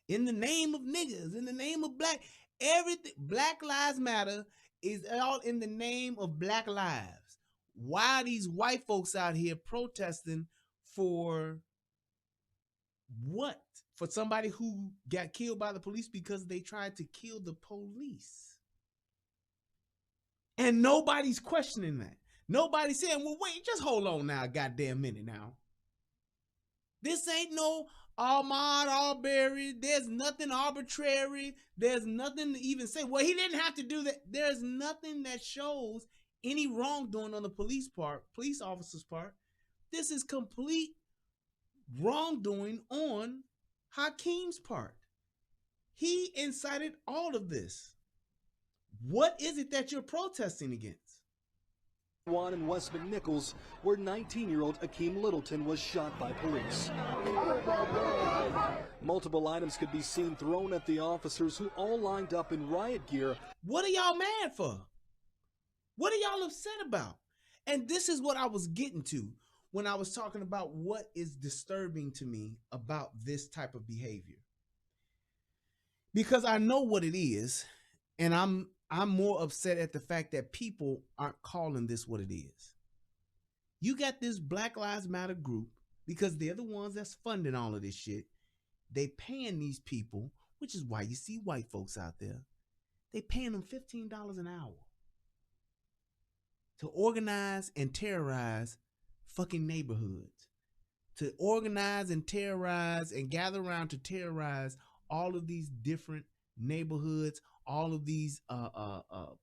In the name of niggas. In the name of black. Everything. Black Lives Matter is all in the name of black lives. Why are these white folks out here protesting for what? For somebody who got killed by the police because they tried to kill the police. And nobody's questioning that. Nobody's saying, well, wait, just hold on now a goddamn minute now. This ain't no Ahmaud Arbery. There's nothing arbitrary. There's nothing to even say, well, he didn't have to do that. There's nothing that shows any wrongdoing on the police officer's part. This is complete wrongdoing on Hakeem's part. He incited all of this. What is it that you're protesting against? One in West McNichols, where 19-year-old Hakim Littleton was shot by police. Multiple items could be seen thrown at the officers, who all lined up in riot gear. What are y'all mad for? What are y'all upset about? And this is what I was getting to when I was talking about what is disturbing to me about this type of behavior. Because I know what it is, and I'm more upset at the fact that people aren't calling this what it is. You got this Black Lives Matter group, because they're the ones that's funding all of this shit. They paying these people, which is why you see white folks out there. They paying them $15 an hour. to organize and terrorize fucking neighborhoods, to organize and terrorize and gather around to terrorize all of these different neighborhoods, all of these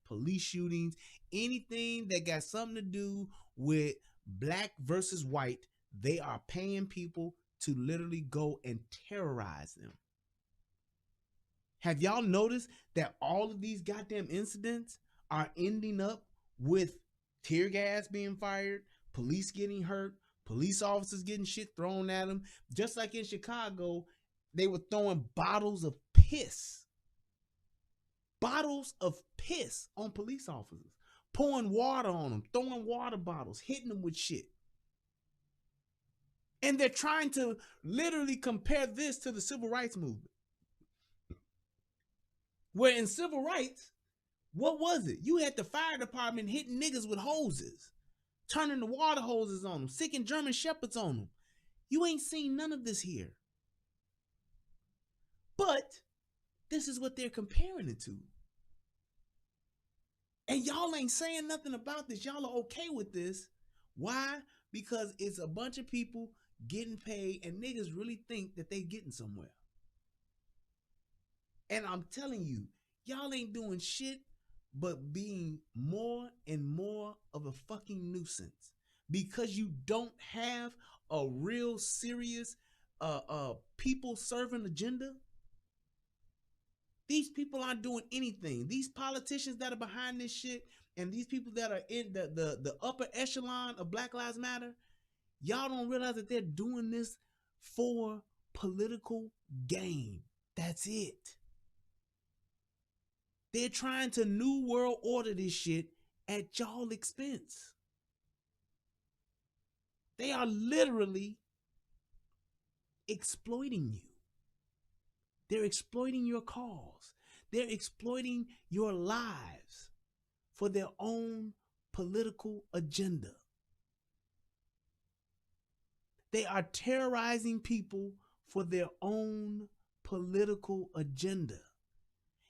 police shootings, anything that got something to do with black versus white. They are paying people to literally go and terrorize them. Have y'all noticed that all of these goddamn incidents are ending up with tear gas being fired, police getting hurt, police officers getting shit thrown at them? Just like in Chicago, they were throwing bottles of piss on police officers, pouring water on them, throwing water bottles, hitting them with shit. And they're trying to literally compare this to the civil rights movement. Where in civil rights, what was it? You had the fire department hitting niggas with hoses, turning the water hoses on them, sicking German shepherds on them. You ain't seen none of this here. But this is what they're comparing it to. And y'all ain't saying nothing about this. Y'all are okay with this. Why? Because it's a bunch of people getting paid and niggas really think that they getting somewhere. And I'm telling you, y'all ain't doing shit but being more and more of a fucking nuisance because you don't have a real serious people serving agenda. These people aren't doing anything. These politicians that are behind this shit and these people that are in the upper echelon of Black Lives Matter, y'all don't realize that they're doing this for political gain. That's it. They're trying to new world order this shit at y'all expense. They are literally exploiting you. They're exploiting your cause. They're exploiting your lives for their own political agenda. They are terrorizing people for their own political agenda.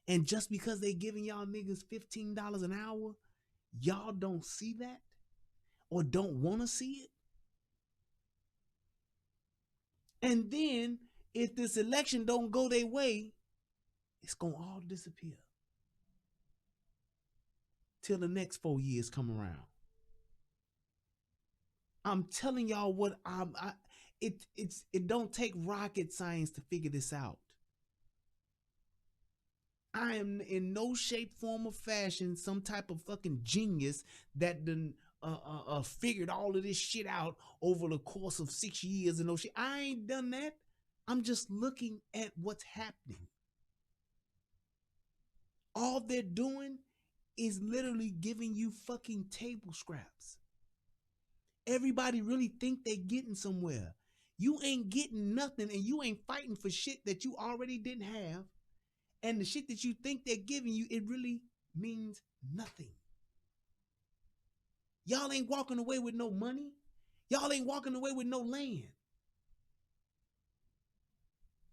And just because they giving y'all niggas $15 an hour, y'all don't see that or don't want to see it. And then if this election don't go their way, it's going to all disappear till the next 4 years come around. I'm telling y'all what it don't take rocket science to figure this out. I am in no shape, form, or fashion some type of fucking genius that done figured all of this shit out over the course of 6 years and no shit. I ain't done that. I'm just looking at what's happening. All they're doing is literally giving you fucking table scraps. Everybody really think they getting somewhere. You ain't getting nothing and you ain't fighting for shit that you already didn't have. And the shit that you think they're giving you, it really means nothing. Y'all ain't walking away with no money. Y'all ain't walking away with no land.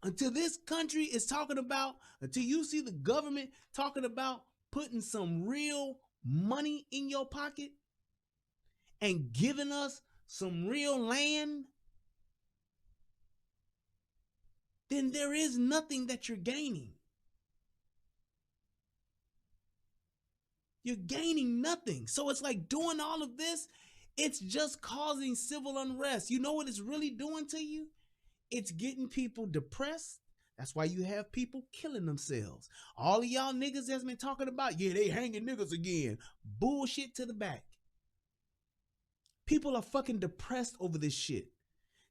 Until this country is talking about, until you see the government talking about putting some real money in your pocket and giving us some real land, then there is nothing that you're gaining. You're gaining nothing. So it's like doing all of this, it's just causing civil unrest. You know what it's really doing to you? It's getting people depressed. That's why you have people killing themselves. All of y'all niggas that's been talking about, yeah, they hanging niggas again. Bullshit to the back. People are fucking depressed over this shit.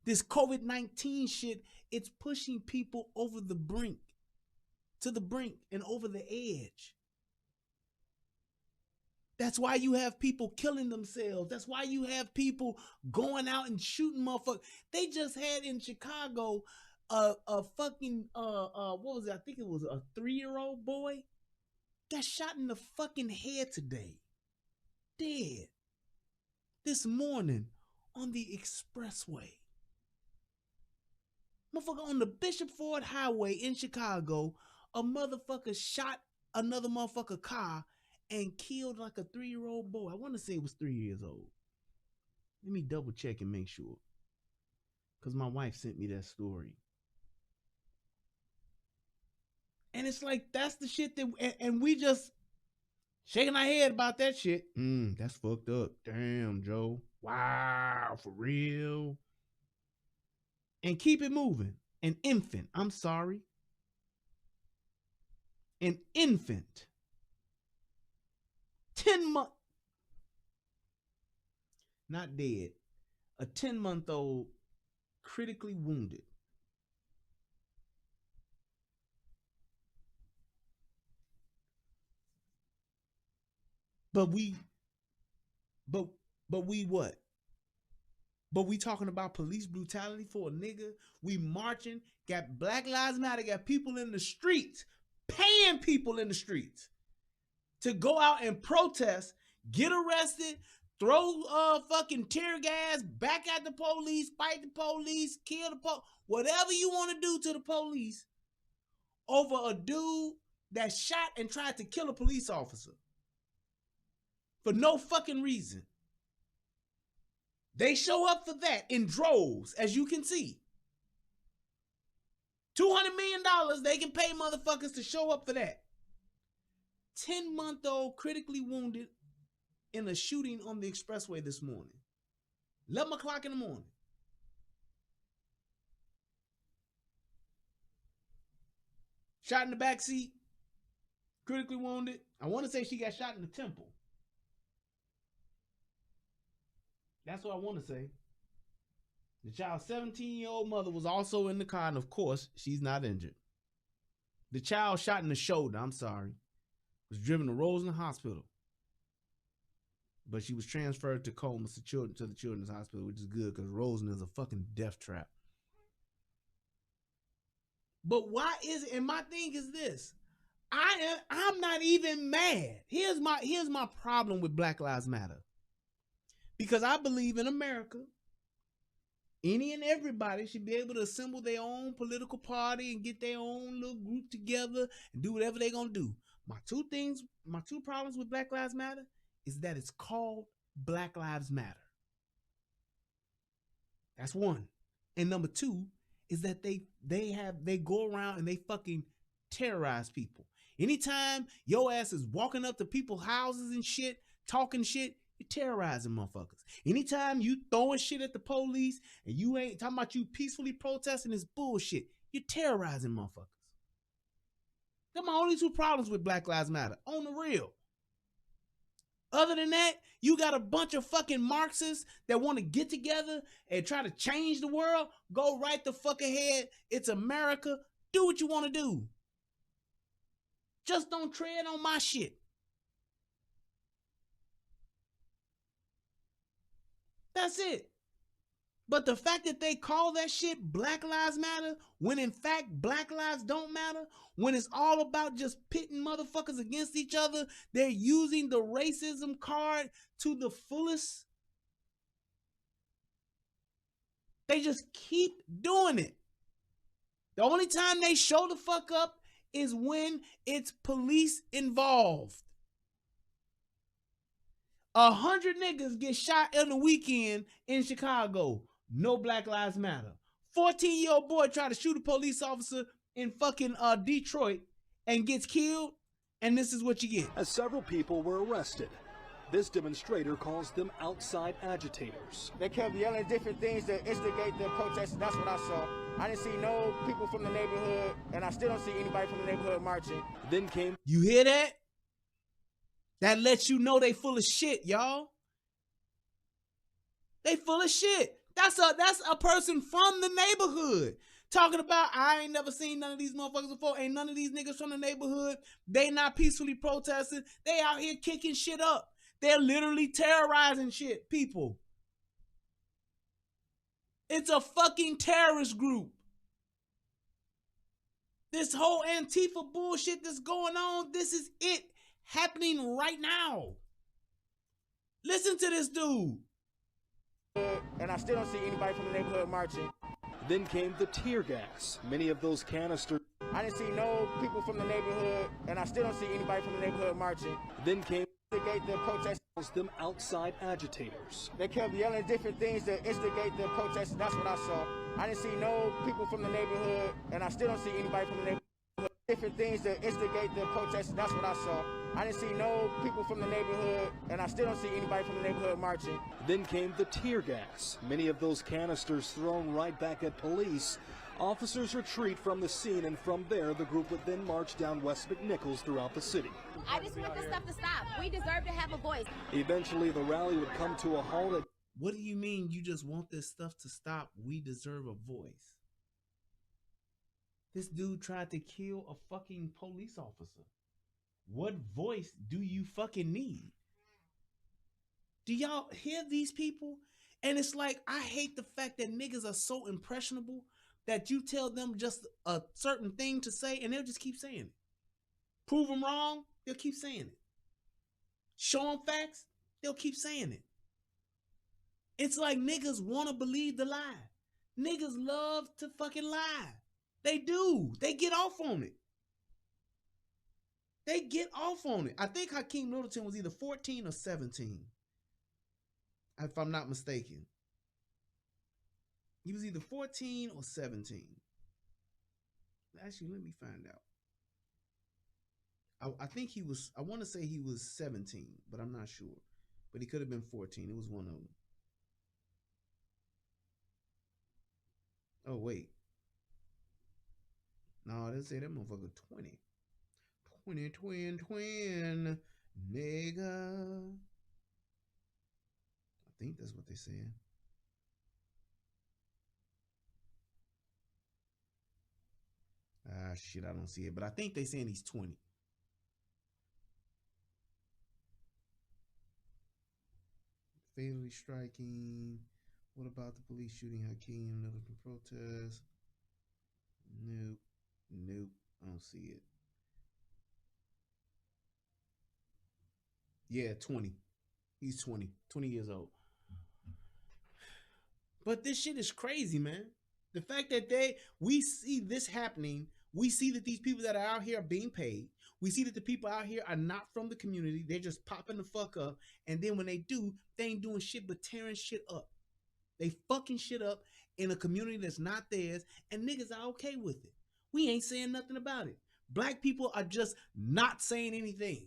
This COVID-19 shit, it's pushing people over the brink, to the brink and over the edge. That's why you have people killing themselves. That's why you have people going out and shooting motherfuckers. They just had in Chicago a fucking what was it? I think it was a 3-year-old boy got shot in the fucking head today. Dead. This morning on the expressway. Motherfucker on the Bishop Ford Highway in Chicago, a motherfucker shot another motherfucker car and killed like a 3-year-old boy. I want to say it was 3 years old. Let me double check and make sure. Because my wife sent me that story. And it's like, that's the shit that, and we just shaking our head about that shit. That's fucked up. Damn, Joe. Wow, for real. And keep it moving. An infant. I'm sorry. An infant. 10 months. Not dead. A 10-month-old critically wounded. But we what? But we talking about police brutality for a nigga. We marching, got Black Lives Matter, got people in the streets, paying people in the streets to go out and protest, get arrested, throw fucking tear gas back at the police, fight the police, kill the police, whatever you want to do to the police over a dude that shot and tried to kill a police officer for no fucking reason. They show up for that in droves, as you can see. $200 million, they can pay motherfuckers to show up for that. 10-month-old critically wounded in a shooting on the expressway this morning. 11 o'clock in the morning. Shot in the back seat. Critically wounded. I want to say she got shot in the temple. That's what I want to say. The child's 17-year-old mother was also in the car, and of course, she's not injured. The child shot in the shoulder, was driven to Roseland Hospital. But she was transferred to Coleman to the Children's Hospital, which is good because Roseland is a fucking death trap. But why is it? And my thing is this. I'm not even mad. Here's my problem with Black Lives Matter. Because I believe in America, any and everybody should be able to assemble their own political party and get their own little group together and do whatever they're going to do. My two problems with Black Lives Matter is that it's called Black Lives Matter. That's one. And number two is that they go around and they fucking terrorize people. Anytime your ass is walking up to people's houses and shit, talking shit, you're terrorizing motherfuckers. Anytime you throwing shit at the police and you ain't talking about you peacefully protesting this bullshit, you're terrorizing motherfuckers. They're my only two problems with Black Lives Matter. On the real. Other than that, you got a bunch of fucking Marxists that want to get together and try to change the world. Go right the fuck ahead. It's America. Do what you want to do. Just don't tread on my shit. That's it. But the fact that they call that shit Black Lives Matter, when in fact Black lives don't matter, when it's all about just pitting motherfuckers against each other, they're using the racism card to the fullest. They just keep doing it. The only time they show the fuck up is when it's police involved. 100 niggas get shot in the weekend in Chicago. No Black Lives Matter. 14-year-old boy tried to shoot a police officer in fucking Detroit and gets killed. And this is what you get. As several people were arrested, this demonstrator calls them outside agitators. They kept yelling different things to instigate the protests. That's what I saw. I didn't see no people from the neighborhood, and I still don't see anybody from the neighborhood marching. Then came... You hear that? That lets you know they full of shit, y'all. They full of shit. That's a person from the neighborhood talking about, I ain't never seen none of these motherfuckers before. Ain't none of these niggas from the neighborhood. They not peacefully protesting. They out here kicking shit up. They're literally terrorizing shit, people. It's a fucking terrorist group. This whole Antifa bullshit that's going on, this is it happening right now. Listen to this dude. And I still don't see anybody from the neighborhood marching. Then came the tear gas. Many of those canisters. I didn't see no people from the neighborhood, and I still don't see anybody from the neighborhood marching. Then came instigate the protest. Them outside agitators. They kept yelling different things to instigate the protest. That's what I saw. I didn't see no people from the neighborhood, and I still don't see anybody from the neighborhood. Different things to instigate the protest. That's what I saw. I didn't see no people from the neighborhood, and I still don't see anybody from the neighborhood marching. Then came the tear gas. Many of those canisters thrown right back at police. Officers retreat from the scene, and from there, the group would then march down West McNichols throughout the city. I just want this stuff to stop. We deserve to have a voice. Eventually, the rally would come to a halt. What do you mean you just want this stuff to stop? We deserve a voice. This dude tried to kill a fucking police officer. What voice do you fucking need? Do y'all hear these people? And it's like, I hate the fact that niggas are so impressionable that you tell them just a certain thing to say and they'll just keep saying it. Prove them wrong, they'll keep saying it. Show them facts, they'll keep saying it. It's like niggas want to believe the lie. Niggas love to fucking lie. They do. They get off on it. They get off on it. I think Hakim Littleton was either 14 or 17. If I'm not mistaken. He was either 14 or 17. Actually, let me find out. I think he was, I want to say he was 17, but I'm not sure. But he could have been 14. It was one of them. Oh, wait. No, they say that motherfucker 20. 20, twin, nigga. I think that's what they said. Ah, shit, I don't see it. But I think they saying he's 20. Fatally striking. What about the police shooting Hakeem Littleton protest? Nope. Nope. I don't see it. Yeah, 20. He's 20. 20 years old. But this shit is crazy, man. The fact that we see this happening, we see that these people that are out here are being paid. We see that the people out here are not from the community. They're just popping the fuck up. And then when they do, they ain't doing shit but tearing shit up. They fucking shit up in a community that's not theirs, and niggas are okay with it. We ain't saying nothing about it. Black people are just not saying anything.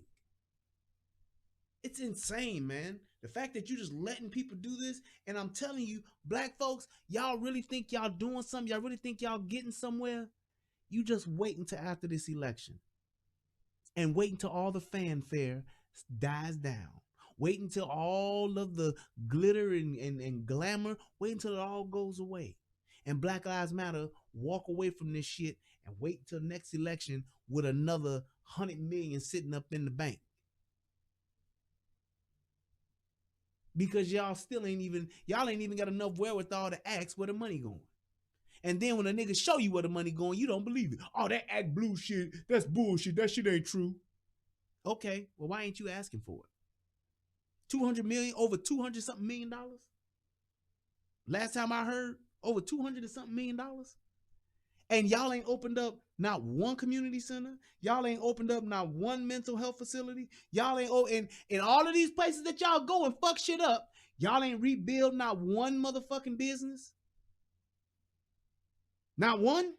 It's insane, man. The fact that you just letting people do this, and I'm telling you, black folks, y'all really think y'all doing something? Y'all really think y'all getting somewhere? You just wait until after this election. And wait until all the fanfare dies down. Wait until all of the glitter and glamour, wait until it all goes away. And Black Lives Matter walk away from this shit and wait till next election with another 100 million sitting up in the bank. Because y'all ain't even got enough wherewithal to ask where the money going. And then when a nigga show you where the money going, you don't believe it. Oh, that act blue shit, that's bullshit. That shit ain't true. Okay, well, why ain't you asking for it? 200 million, over 200 something million dollars. Last time I heard, over 200 and something million dollars. And y'all ain't opened up not one community center. Y'all ain't opened up not one mental health facility. Y'all ain't, in all of these places that y'all go and fuck shit up, y'all ain't rebuild not one motherfucking business. Not one.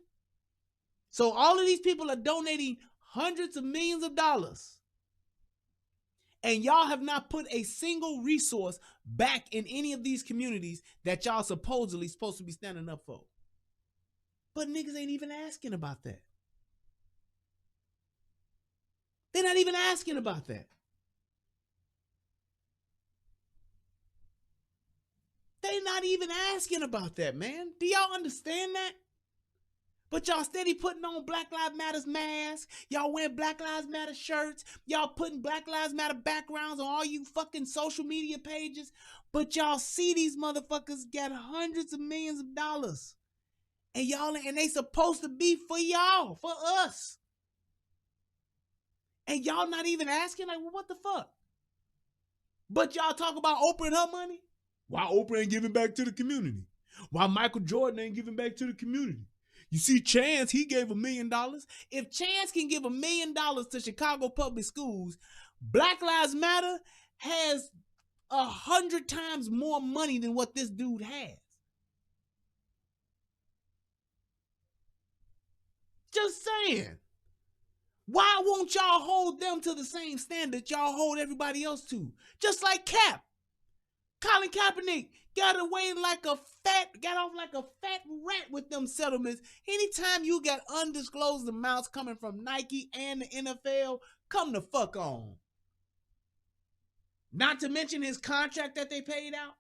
So all of these people are donating hundreds of millions of dollars. And y'all have not put a single resource back in any of these communities that y'all supposedly supposed to be standing up for. But niggas ain't even asking about that. They're not even asking about that. They're not even asking about that, man. Do y'all understand that? But y'all steady putting on Black Lives Matter masks. Y'all wearing Black Lives Matter shirts. Y'all putting Black Lives Matter backgrounds on all you fucking social media pages. But y'all see these motherfuckers get hundreds of millions of dollars. And they supposed to be for y'all, for us. And y'all not even asking, like, well, what the fuck? But y'all talk about Oprah and her money? Why Oprah ain't giving back to the community? Why Michael Jordan ain't giving back to the community? You see, Chance, he gave $1 million. If Chance can give $1 million to Chicago public schools, Black Lives Matter has 100 times more money than what this dude has. Just saying. Why won't y'all hold them to the same standard y'all hold everybody else to? Just like Cap. Colin Kaepernick got off like a fat rat with them settlements. Anytime you got undisclosed amounts coming from Nike and the NFL, come the fuck on. Not to mention his contract that they paid out.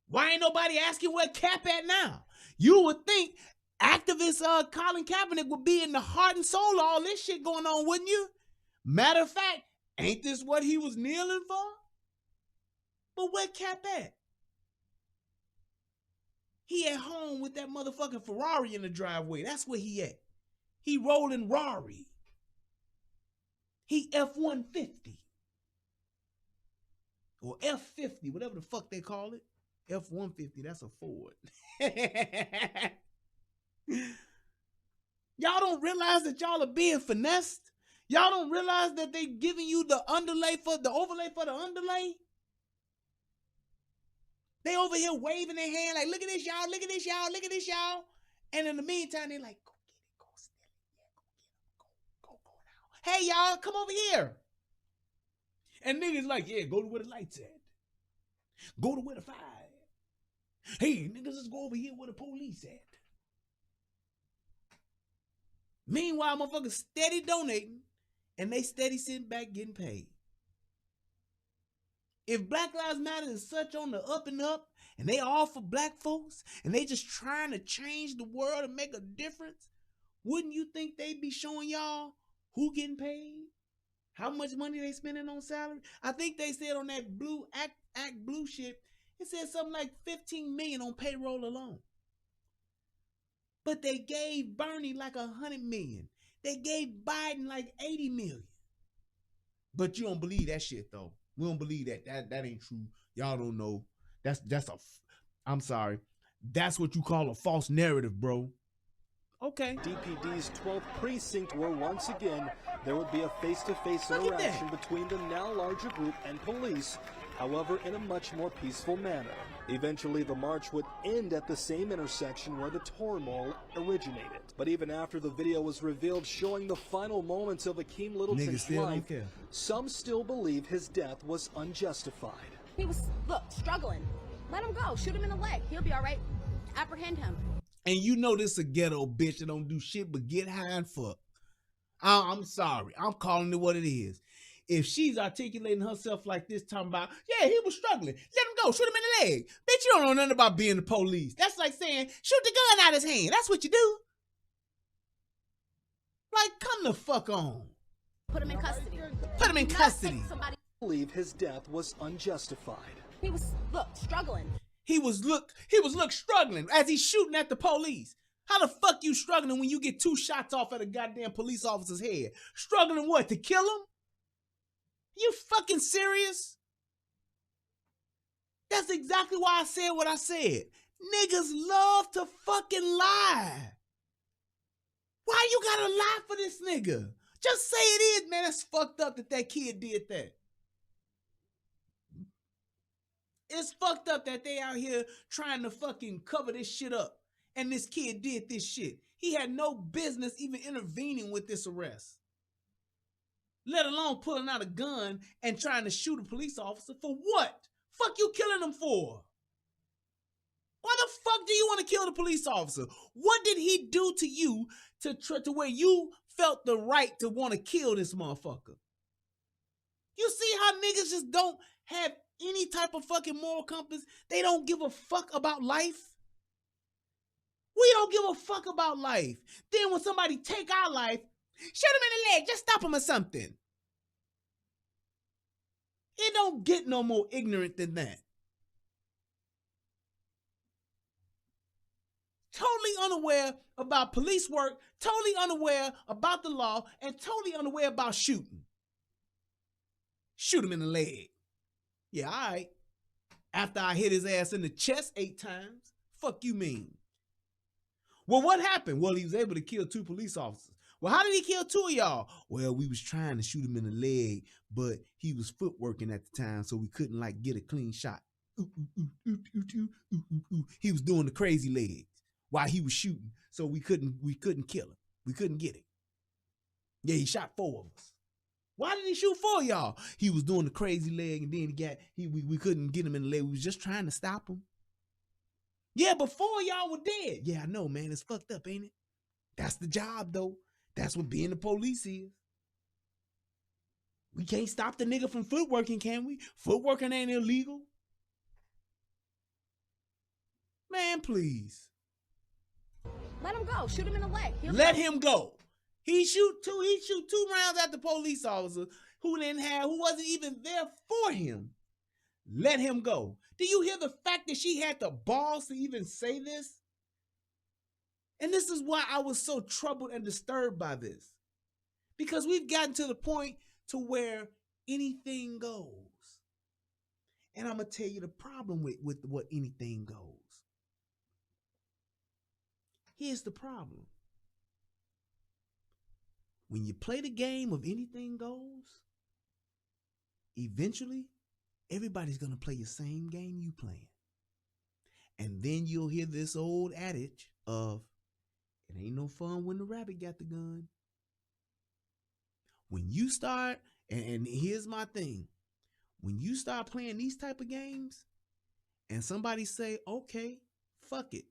Why ain't nobody asking where Cap at now? You would think activist Colin Kaepernick would be in the heart and soul of all this shit going on, wouldn't you? Matter of fact, ain't this what he was kneeling for? But where Cap at? He at home with that motherfucking Ferrari in the driveway. That's where he at. He rolling Rari. He F-150. Or F-50, whatever the fuck they call it. F-150, that's a Ford. Y'all don't realize that y'all are being finessed? Y'all don't realize that they giving you the overlay for the underlay? They over here waving their hand like, look at this, y'all, look at this, y'all, look at this, y'all. And in the meantime, they like, go get it, go steal it, yeah, go now. Hey, y'all, come over here. And niggas like, yeah, go to where the lights at. Go to where the fire at. Hey, niggas, let's go over here where the police at. Meanwhile, motherfuckers steady donating, and they steady sitting back getting paid. If Black Lives Matter is such on the up and up, and they all for black folks, and they just trying to change the world and make a difference, wouldn't you think they'd be showing y'all who getting paid? How much money they spending on salary? I think they said on that blue Act Blue shit, it said something like 15 million on payroll alone. But they gave Bernie like 100 million. They gave Biden like 80 million. But you don't believe that shit though. We don't believe that. That ain't true. Y'all don't know. I'm sorry. That's what you call a false narrative, bro. Okay. DPD's 12th precinct, where once again there would be a face-to-face interaction between the now larger group and police, however in a much more peaceful manner. Eventually the march would end at the same intersection where the turmoil originated. But even after the video was revealed showing the final moments of Hakim Littleton's life, some still believe his death was unjustified. He was, look, struggling. Let him go. Shoot him in the leg. He'll be all right. Apprehend him. And you know this a ghetto bitch that don't do shit but get high and fuck. I'm sorry. I'm calling it what it is. If she's articulating herself like this, talking about, yeah, he was struggling. Let him go. Shoot him in the leg. Bitch, you don't know nothing about being the police. That's like saying, shoot the gun out his hand. That's what you do. Like, come the fuck on. Put him in custody. Put him in custody. Somebody believe his death was unjustified. He was, look, struggling. He was struggling as he's shooting at the police. How the fuck you struggling when you get 2 shots off at a goddamn police officer's head? Struggling what, to kill him? You fucking serious? That's exactly why I said what I said. Niggas love to fucking lie. Why you gotta lie for this nigga? Just say it is, man. That's fucked up that kid did that. It's fucked up that they out here trying to fucking cover this shit up. And this kid did this shit. He had no business even intervening with this arrest. Let alone pulling out a gun and trying to shoot a police officer for what? Fuck you killing him for? Why the fuck do you want to kill the police officer? What did he do to you to where you felt the right to want to kill this motherfucker? You see how niggas just don't have any type of fucking moral compass? They don't give a fuck about life. We don't give a fuck about life. Then when somebody take our life, shoot him in the leg, just stop him or something. It don't get no more ignorant than that. Totally unaware about police work, totally unaware about the law, and totally unaware about shooting. Shoot him in the leg. Yeah, all right. after I hit his ass in the chest 8 times. Fuck you mean? Well, what happened? Well, he was able to kill 2 police officers. Well, how did he kill 2 of y'all? Well, we was trying to shoot him in the leg, but he was footworking at the time, so we couldn't like get a clean shot. He was doing the crazy legs while he was shooting, so we couldn't kill him. We couldn't get him. Yeah, he shot 4 of us. Why did he shoot 4 of y'all? He was doing the crazy leg, and then we couldn't get him in the leg. We was just trying to stop him. Yeah, but 4 of y'all were dead. Yeah, I know, man. It's fucked up, ain't it? That's the job, though. That's what being the police is. We can't stop the nigga from footworking, can we? Footworking ain't illegal. Man, please. Let him go. Shoot him in the leg. Let him go. He shoot 2 rounds at the police officer who wasn't even there for him. Let him go. Do you hear the fact that she had the balls to even say this? And this is why I was so troubled and disturbed by this. Because we've gotten to the point to where anything goes. And I'm going to tell you the problem with what anything goes. Here's the problem. When you play the game of anything goes, eventually, everybody's going to play the same game you playing. And then you'll hear this old adage of, it ain't no fun when the rabbit got the gun. When you start, and here's my thing, when you start playing these type of games, and somebody say, okay, fuck it,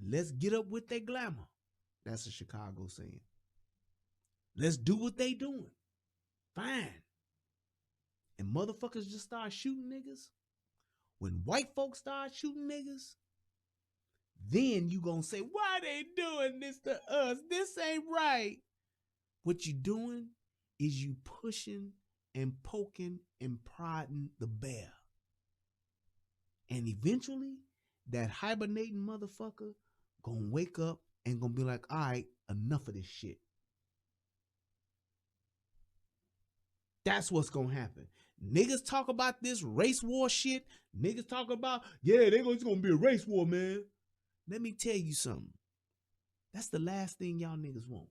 let's get up with their glamour. That's a Chicago saying. Let's do what they doing. Fine. And motherfuckers just start shooting niggas. When white folks start shooting niggas, then you gonna say, why they doing this to us? This ain't right. What you doing is you pushing and poking and prodding the bear. And eventually, that hibernating motherfucker gonna wake up and gonna be like, all right, enough of this shit. That's what's gonna happen. Niggas talk about this race war shit. Niggas talk about, yeah, it's gonna be a race war, man. Let me tell you something. That's the last thing y'all niggas want.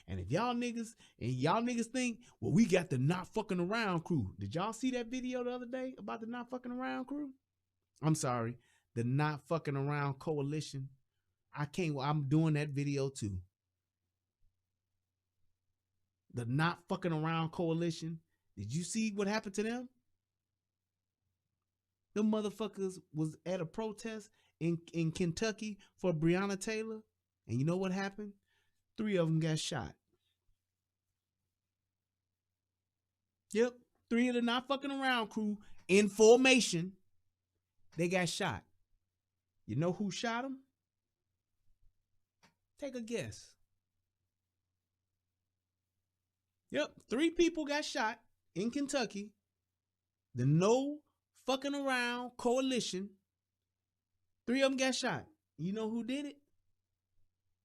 And if y'all niggas think, well, we got the not fucking around crew. Did y'all see that video the other day about the not fucking around crew? I'm sorry, the not fucking around coalition. I'm doing that video too. The not fucking around coalition. Did you see what happened to them? Them motherfuckers was at a protest in Kentucky for Breonna Taylor. And you know what happened? 3 of them got shot. Yep. 3 of the not fucking around crew in formation. They got shot. You know who shot them? Take a guess. Yep. 3 people got shot in Kentucky. The no fucking around coalition. 3 of them got shot. You know who did it?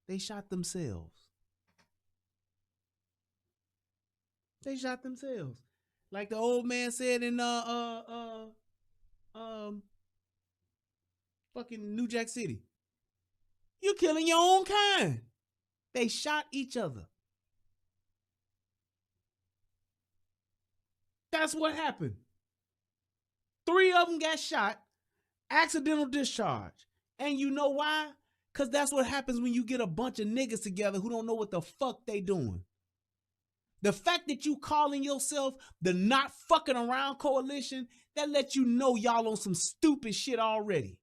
They shot themselves. They shot themselves. Like the old man said in fucking New Jack City. You're killing your own kind. They shot each other. That's what happened. 3 of them got shot, accidental discharge. And you know why? Because that's what happens when you get a bunch of niggas together who don't know what the fuck they doing. The fact that you calling yourself the not fucking around coalition, that lets you know y'all on some stupid shit already.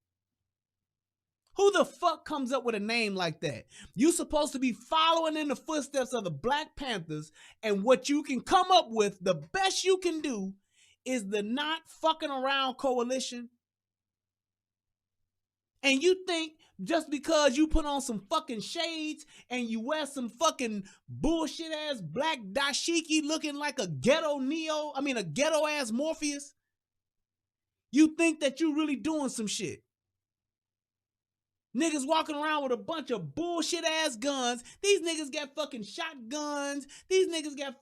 Who the fuck comes up with a name like that? You supposed to be following in the footsteps of the Black Panthers, and what you can come up with, the best you can do, is the not fucking around coalition. And you think just because you put on some fucking shades and you wear some fucking bullshit ass black dashiki looking like a ghetto ass Morpheus, you think that you really doing some shit. Niggas walking around with a bunch of bullshit ass guns. These niggas got fucking shotguns. These niggas got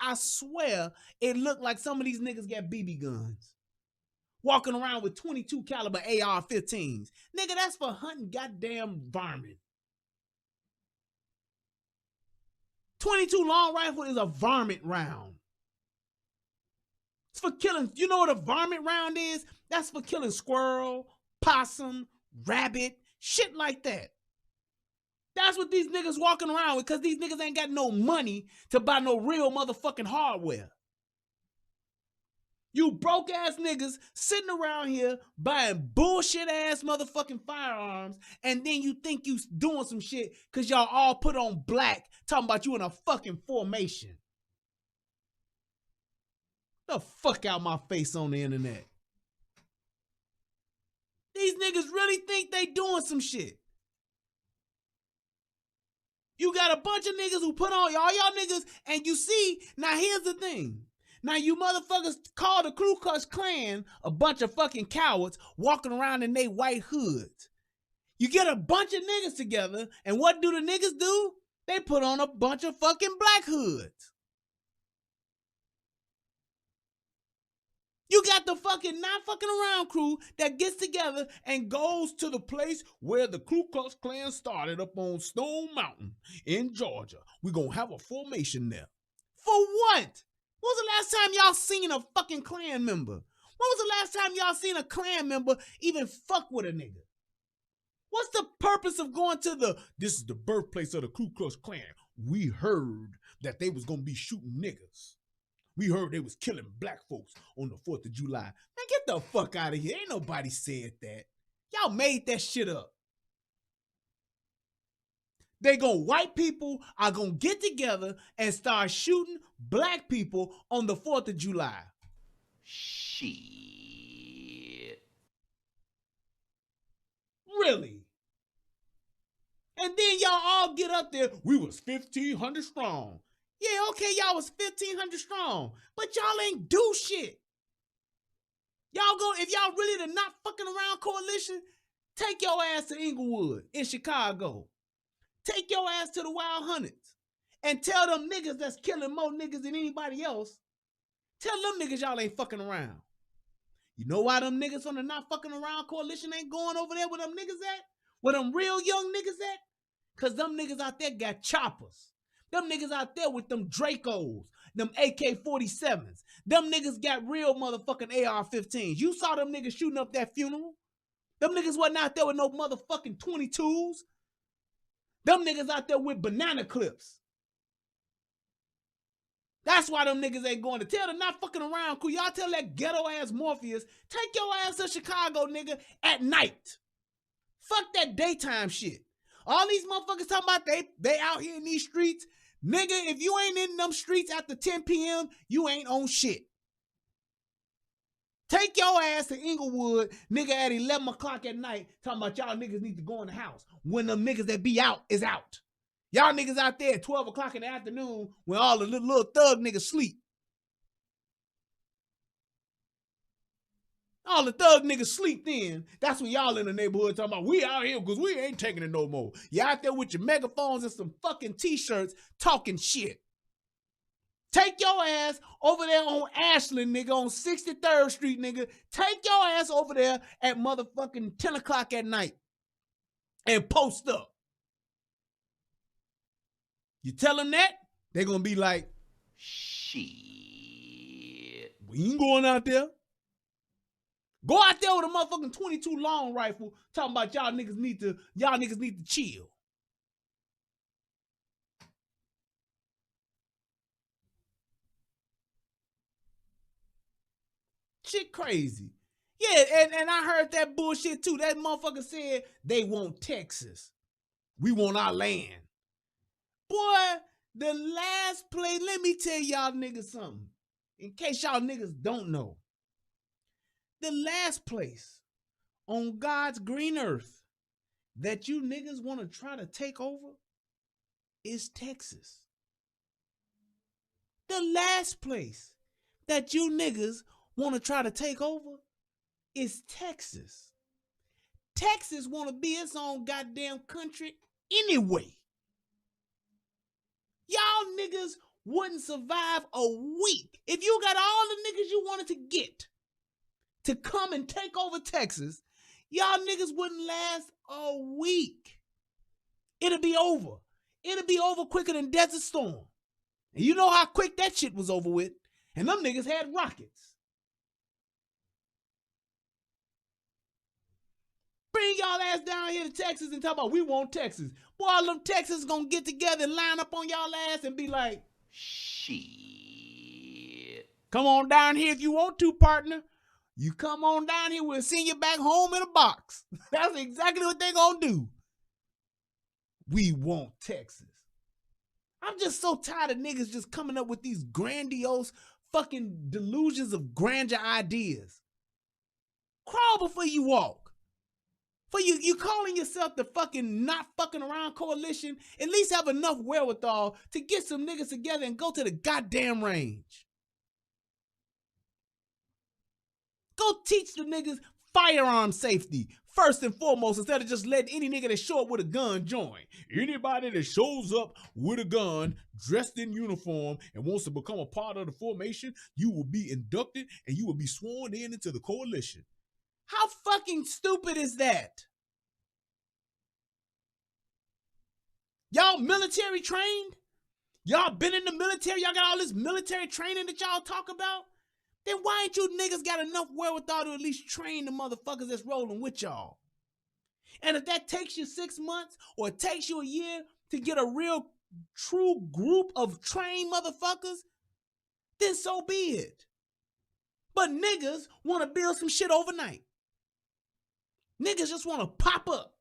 I swear it looked like some of these niggas got BB guns. walking around with 22 caliber AR-15s. Nigga, that's for hunting goddamn varmint. 22 long rifle is a varmint round. It's for killing, you know what a varmint round is? That's for killing squirrel, possum, rabbit, shit like that. That's what these niggas walking around with, because these niggas ain't got no money to buy no real motherfucking hardware. You broke ass niggas sitting around here buying bullshit ass motherfucking firearms, and then you think you doing some shit because y'all all put on black talking about you in a fucking formation. The fuck out my face on the internet. These niggas really think they doing some shit. You got a bunch of niggas who put on y'all niggas, and you see, now here's the thing. Now you motherfuckers call the Ku Klux Klan a bunch of fucking cowards walking around in they white hoods. You get a bunch of niggas together, and what do the niggas do? They put on a bunch of fucking black hoods. You got the fucking not fucking around crew that gets together and goes to the place where the Ku Klux Klan started up on Stone Mountain in Georgia. We're gonna have a formation there. For what? When was the last time y'all seen a fucking Klan member? When was the last time y'all seen a Klan member even fuck with a nigga? What's the purpose of going to this is the birthplace of the Ku Klux Klan. We heard that they was gonna be shooting niggas. We heard they was killing black folks on the 4th of July. Man, get the fuck out of here. Ain't nobody said that. Y'all made that shit up. White people are gonna get together and start shooting black people on the 4th of July. Shit. Really? And then y'all all get up there, we was 1,500 strong. Yeah, okay, y'all was 1,500 strong, but y'all ain't do shit. If y'all really the not fucking around coalition, take your ass to Inglewood in Chicago. Take your ass to the Wild Hunteds and tell them niggas that's killing more niggas than anybody else, tell them niggas y'all ain't fucking around. You know why them niggas from the not fucking around coalition ain't going over there where them niggas at? Where them real young niggas at? Because them niggas out there got choppers. Them niggas out there with them Dracos, them AK-47s. Them niggas got real motherfucking AR-15s. You saw them niggas shooting up that funeral? Them niggas wasn't out there with no motherfucking 22s. Them niggas out there with banana clips. That's why them niggas ain't going to tell the not fucking around crew. Y'all tell that ghetto ass Morpheus, take your ass to Chicago, nigga, at night. Fuck that daytime shit. All these motherfuckers talking about they out here in these streets. Nigga, if you ain't in them streets after 10 p.m., you ain't on shit. Take your ass to Inglewood, nigga, at 11 o'clock at night, talking about y'all niggas need to go in the house when them niggas that be out is out. Y'all niggas out there at 12 o'clock in the afternoon when all the little thug niggas sleep. All the thug niggas sleep then. That's when y'all in the neighborhood talking about, we out here because we ain't taking it no more. You out there with your megaphones and some fucking t-shirts talking shit. Take your ass over there on Ashland, nigga, on 63rd Street, nigga. Take your ass over there at motherfucking 10 o'clock at night and post up. You tell them that, they're going to be like, shit, we ain't going out there. Go out there with a motherfucking 22 long rifle talking about y'all niggas need to chill. Shit crazy. Yeah, and I heard that bullshit too. That motherfucker said they want Texas. We want our land. Boy, the last place, let me tell y'all niggas something. In case y'all niggas don't know. The last place on God's green earth that you niggas want to try to take over is Texas. The last place that you niggas want to try to take over is Texas. Texas want to be its own goddamn country anyway. Y'all niggas wouldn't survive a week if you got all the niggas you wanted to get. to come and take over Texas, y'all niggas wouldn't last a week. It'll be over. It'll be over quicker than Desert Storm. And you know how quick that shit was over with. And them niggas had rockets. Bring y'all ass down here to Texas and talk about we want Texas. Boy, all them Texans gonna get together and line up on y'all ass and be like, shit. Come on down here if you want to, partner. You come on down here, we'll send you back home in a box. That's exactly what they gonna do. We want Texas. I'm just so tired of niggas just coming up with these grandiose fucking delusions of grandeur ideas. Crawl before you walk. For you calling yourself the fucking not fucking around coalition, at least have enough wherewithal to get some niggas together and go to the goddamn range. Go teach the niggas firearm safety first and foremost, instead of just letting any nigga that show up with a gun join. Anybody that shows up with a gun, dressed in uniform, and wants to become a part of the formation, you will be inducted and you will be sworn in into the coalition. How fucking stupid is that? Y'all military trained? Y'all been in the military? Y'all got all this military training that y'all talk about? Then why ain't you niggas got enough wherewithal to at least train the motherfuckers that's rolling with y'all? And if that takes you 6 months or it takes you a year to get a real true group of trained motherfuckers, then so be it. But niggas want to build some shit overnight. Niggas just want to pop up.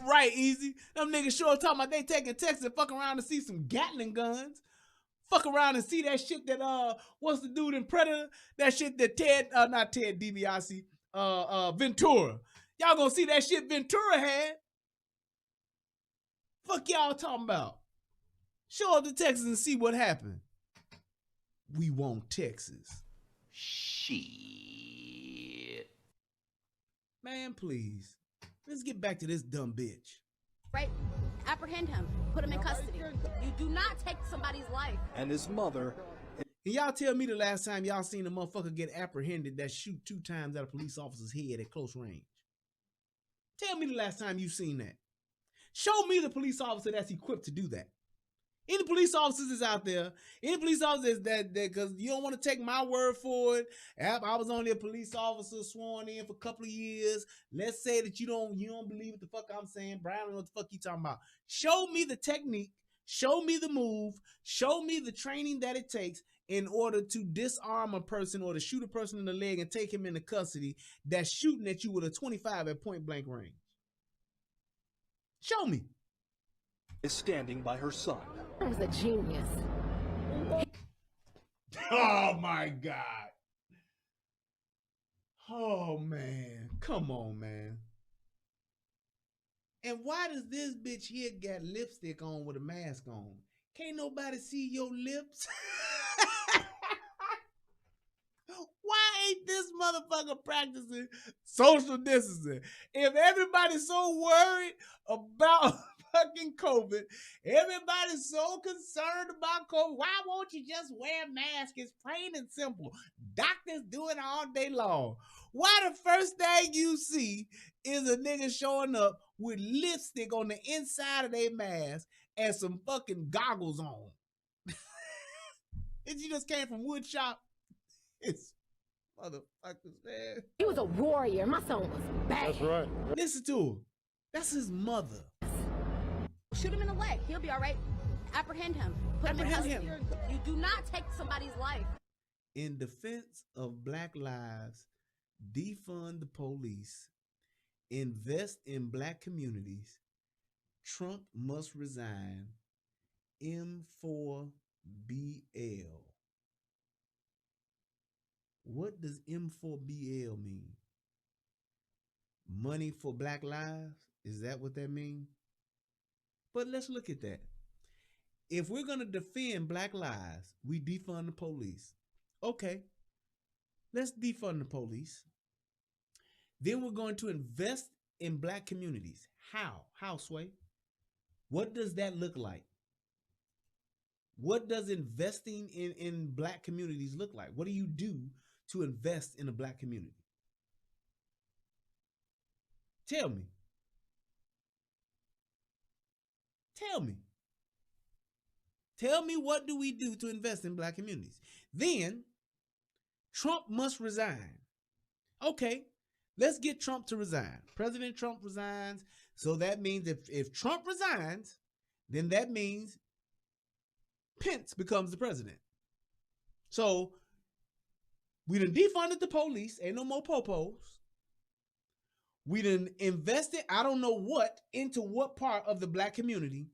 Right, Easy. Them niggas sure talking about they taking Texas and fuck around to see some Gatling guns. Fuck around and see that shit that, what's the dude in Predator? That shit that not Ted DiBiase, Ventura. Y'all gonna see that shit Ventura had. Fuck y'all talking about. Show up to Texas and see what happened. We want Texas. Shit. Man, please. Let's get back to this dumb bitch. Right? Apprehend him. Put him in custody. You do not take somebody's life. And his mother. And y'all tell me the last time y'all seen a motherfucker get apprehended that shoot 2 times at a police officer's head at close range. Tell me the last time you seen that. Show me the police officer that's equipped to do that. Any police officers is out there, any police officers that because you don't want to take my word for it. I was only a police officer sworn in for a couple of years. Let's say that you don't believe what the fuck I'm saying. Brian, I don't know what the fuck you talking about. Show me the technique, show me the move, show me the training that it takes in order to disarm a person or to shoot a person in the leg and take him into custody that's shooting at you with a 25 at point blank range. Show me. Is standing by her son. I was a genius. Oh my God. Oh man. Come on, man. And why does this bitch here got lipstick on with a mask on? Can't nobody see your lips? Why ain't this motherfucker practicing social distancing? If everybody's so worried about fucking COVID, everybody's so concerned about COVID, why won't you just wear a mask? It's plain and simple. Doctors do it all day long. Why the first thing you see is a nigga showing up with lipstick on the inside of their mask and some fucking goggles on? And you just came from wood shop? It's motherfuckers, man. He was a warrior. My son was bad. That's right. Listen to him. That's his mother. Shoot him in the leg. He'll be all right. Apprehend him. Put him in custody. You do not take somebody's life. In defense of Black lives, defund the police, invest in Black communities, Trump must resign, M4BL. What does M4BL mean? Money for Black lives? Is that what that means? But let's look at that. If we're going to defend Black lives, we defund the police. Okay, let's defund the police. Then we're going to invest in Black communities. How? How, Sway? What does that look like? What does investing in black communities look like? What do you do to invest in a black community? Tell me. Tell me. Tell me, what do we do to invest in black communities? Then Trump must resign. Okay, let's get Trump to resign. President Trump resigns. So that means if Trump resigns, then that means Pence becomes the president. So we done defunded the police. Ain't no more popos. We done invested, I don't know what, into what part of the black community.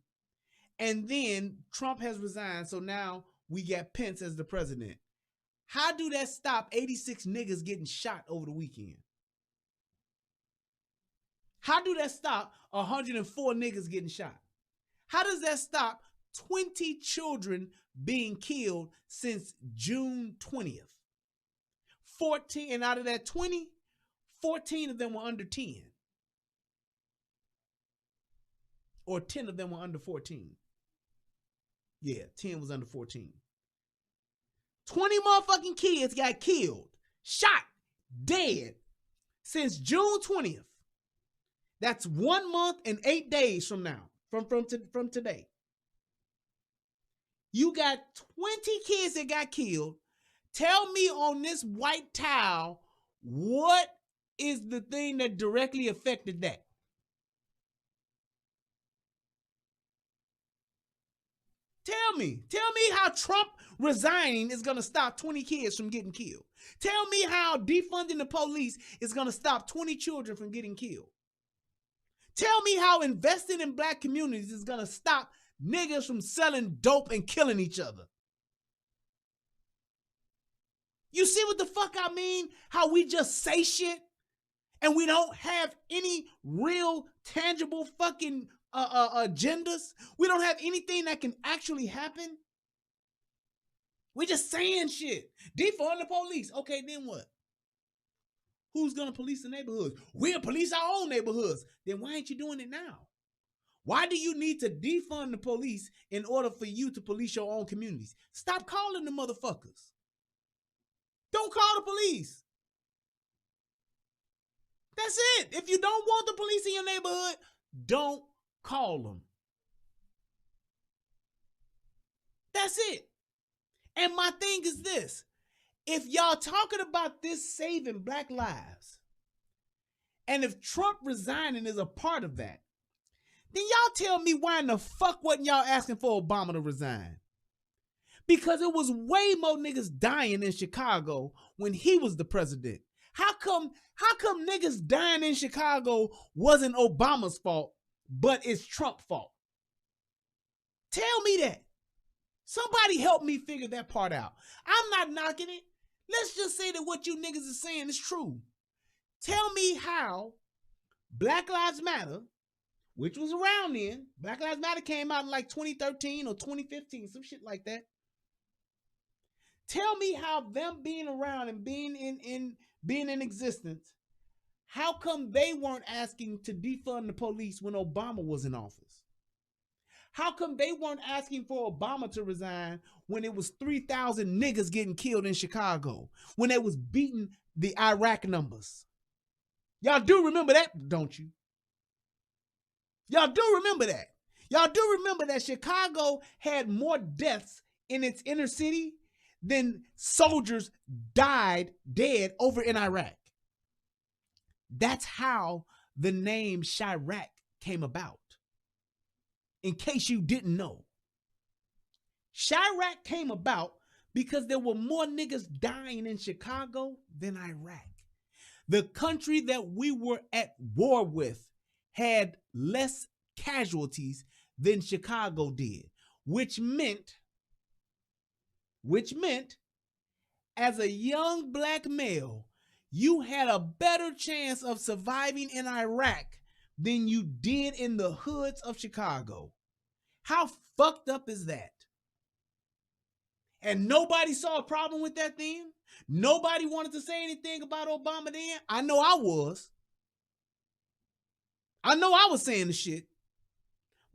And then Trump has resigned. So now we got Pence as the president. How do that stop 86 niggas getting shot over the weekend? How do that stop 104 niggas getting shot? How does that stop 20 children being killed since June 20th? 14, and out of that 20, 14 of them were under 10. Or 10 of them were under 14. Yeah, 10 was under 14. 20 motherfucking kids got killed, shot, dead since June 20th. That's 1 month and 8 days from now, from today. You got 20 kids that got killed. Tell me on this white towel, what is the thing that directly affected that? Tell me how Trump resigning is going to stop 20 kids from getting killed. Tell me how defunding the police is going to stop 20 children from getting killed. Tell me how investing in black communities is going to stop niggas from selling dope and killing each other. You see what the fuck I mean? How we just say shit and we don't have any real tangible fucking agendas. We don't have anything that can actually happen. We just saying shit. Defund the police. Okay, then what? Who's gonna police the neighborhoods? We'll police our own neighborhoods. Then why ain't you doing it now? Why do you need to defund the police in order for you to police your own communities? Stop calling the motherfuckers. Don't call the police. That's it. If you don't want the police in your neighborhood, don't call them. That's it. And my thing is this. If y'all talking about this saving black lives, and if Trump resigning is a part of that, then y'all tell me why in the fuck wasn't y'all asking for Obama to resign? Because it was way more niggas dying in Chicago when he was the president. How come niggas dying in Chicago wasn't Obama's fault, but it's Trump's fault? Tell me that. Somebody help me figure that part out. I'm not knocking it. Let's just say that what you niggas are saying is true. Tell me how Black Lives Matter, which was around then, Black Lives Matter came out in like 2013 or 2015, some shit like that. Tell me how them being around and being in existence, how come they weren't asking to defund the police when Obama was in office? How come they weren't asking for Obama to resign when it was 3,000 niggas getting killed in Chicago, when they was beating the Iraq numbers? Y'all do remember that, don't you? Y'all do remember that. Y'all do remember that Chicago had more deaths in its inner city than soldiers dead over in Iraq. That's how the name Chirac came about. In case you didn't know, Chirac came about because there were more niggas dying in Chicago than Iraq. The country that we were at war with had less casualties than Chicago did, which meant as a young black male, you had a better chance of surviving in Iraq than you did in the hoods of Chicago. How fucked up is that? And nobody saw a problem with that then? Nobody wanted to say anything about Obama then? I know I was. I know I was saying the shit.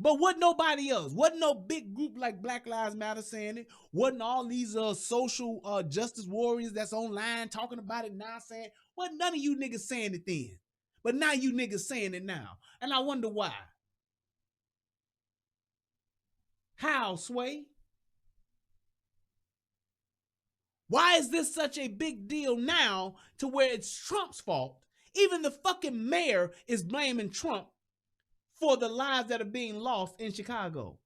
But wasn't nobody else. Wasn't no big group like Black Lives Matter saying it. Wasn't all these social justice warriors that's online talking about it now saying. Wasn't none of you niggas saying it then. But now you niggas saying it now. And I wonder why. How, Sway? Why is this such a big deal now to where it's Trump's fault? Even the fucking mayor is blaming Trump for the lives that are being lost in Chicago.